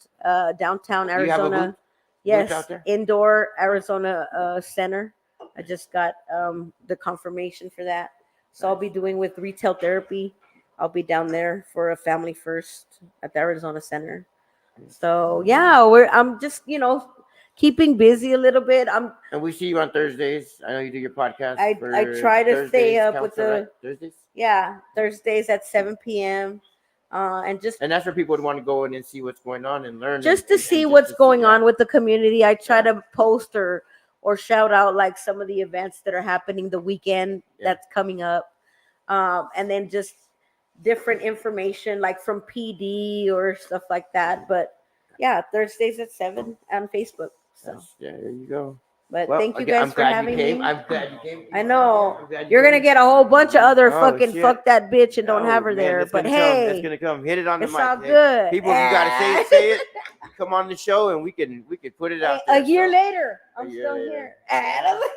Speaker 2: downtown
Speaker 1: Do you have a
Speaker 2: Arizona.
Speaker 1: booth
Speaker 2: Yes,
Speaker 1: out there?
Speaker 2: indoor Arizona center. I just got the confirmation for that. So I'll be doing with retail therapy. I'll be down there for a Family First at the Arizona Center. So yeah, I'm just keeping busy a little bit.
Speaker 1: And we see you on Thursdays. I know you do your podcast.
Speaker 2: I
Speaker 1: for
Speaker 2: try to stay
Speaker 1: Thursdays
Speaker 2: up with
Speaker 1: Council, right?
Speaker 2: the
Speaker 1: Thursdays.
Speaker 2: Thursdays at 7 p.m. and just
Speaker 1: And that's where people would want to go in and see what's going on and learn.
Speaker 2: just to
Speaker 1: and
Speaker 2: see
Speaker 1: just
Speaker 2: what's
Speaker 1: to see,
Speaker 2: going
Speaker 1: yeah.
Speaker 2: on with the community. I try
Speaker 1: Yeah.
Speaker 2: to post or shout out like some of the events that are happening the weekend
Speaker 1: Yeah.
Speaker 2: that's coming up, and then just different information like from PD or stuff like that. But yeah, Thursdays at 7 on Facebook. So,
Speaker 1: Yeah, there you go.
Speaker 2: but
Speaker 1: Well,
Speaker 2: thank you
Speaker 1: again,
Speaker 2: guys
Speaker 1: I'm
Speaker 2: for
Speaker 1: glad
Speaker 2: having
Speaker 1: you came.
Speaker 2: me.
Speaker 1: I'm glad you came.
Speaker 2: I know
Speaker 1: I'm glad you
Speaker 2: you're gonna
Speaker 1: came.
Speaker 2: get a whole bunch of other
Speaker 1: Oh,
Speaker 2: fucking
Speaker 1: shit.
Speaker 2: fuck that bitch and don't
Speaker 1: Oh,
Speaker 2: have her
Speaker 1: man,
Speaker 2: there.
Speaker 1: that's
Speaker 2: But
Speaker 1: gonna come. That's
Speaker 2: hey,
Speaker 1: gonna come. Hit it on the
Speaker 2: it's
Speaker 1: mic.
Speaker 2: all
Speaker 1: Hey,
Speaker 2: good.
Speaker 1: people, if you gotta say it. Come on the show and we can put it out there.
Speaker 2: A year
Speaker 1: so.
Speaker 2: later,
Speaker 1: A
Speaker 2: I'm
Speaker 1: year
Speaker 2: still
Speaker 1: later.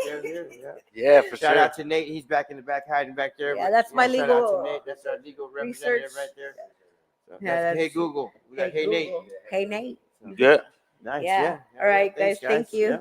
Speaker 2: here.
Speaker 1: Yeah.
Speaker 4: Yeah, for
Speaker 1: Shout
Speaker 4: sure.
Speaker 1: out to Nate. He's back in the back, hiding back there.
Speaker 2: Yeah,
Speaker 1: but,
Speaker 2: that's my
Speaker 1: shout out to
Speaker 2: legal
Speaker 1: Nate. That's our legal representative
Speaker 2: research.
Speaker 1: right there. So
Speaker 2: Yeah,
Speaker 1: that's, hey
Speaker 2: that's-
Speaker 1: Google. We got
Speaker 2: Hey,
Speaker 1: Nate.
Speaker 2: Google. Hey Nate.
Speaker 4: Good.
Speaker 1: Nice.
Speaker 2: Yeah.
Speaker 1: Yeah.
Speaker 2: All right,
Speaker 1: Thanks,
Speaker 2: guys. Thank you.
Speaker 1: Yeah.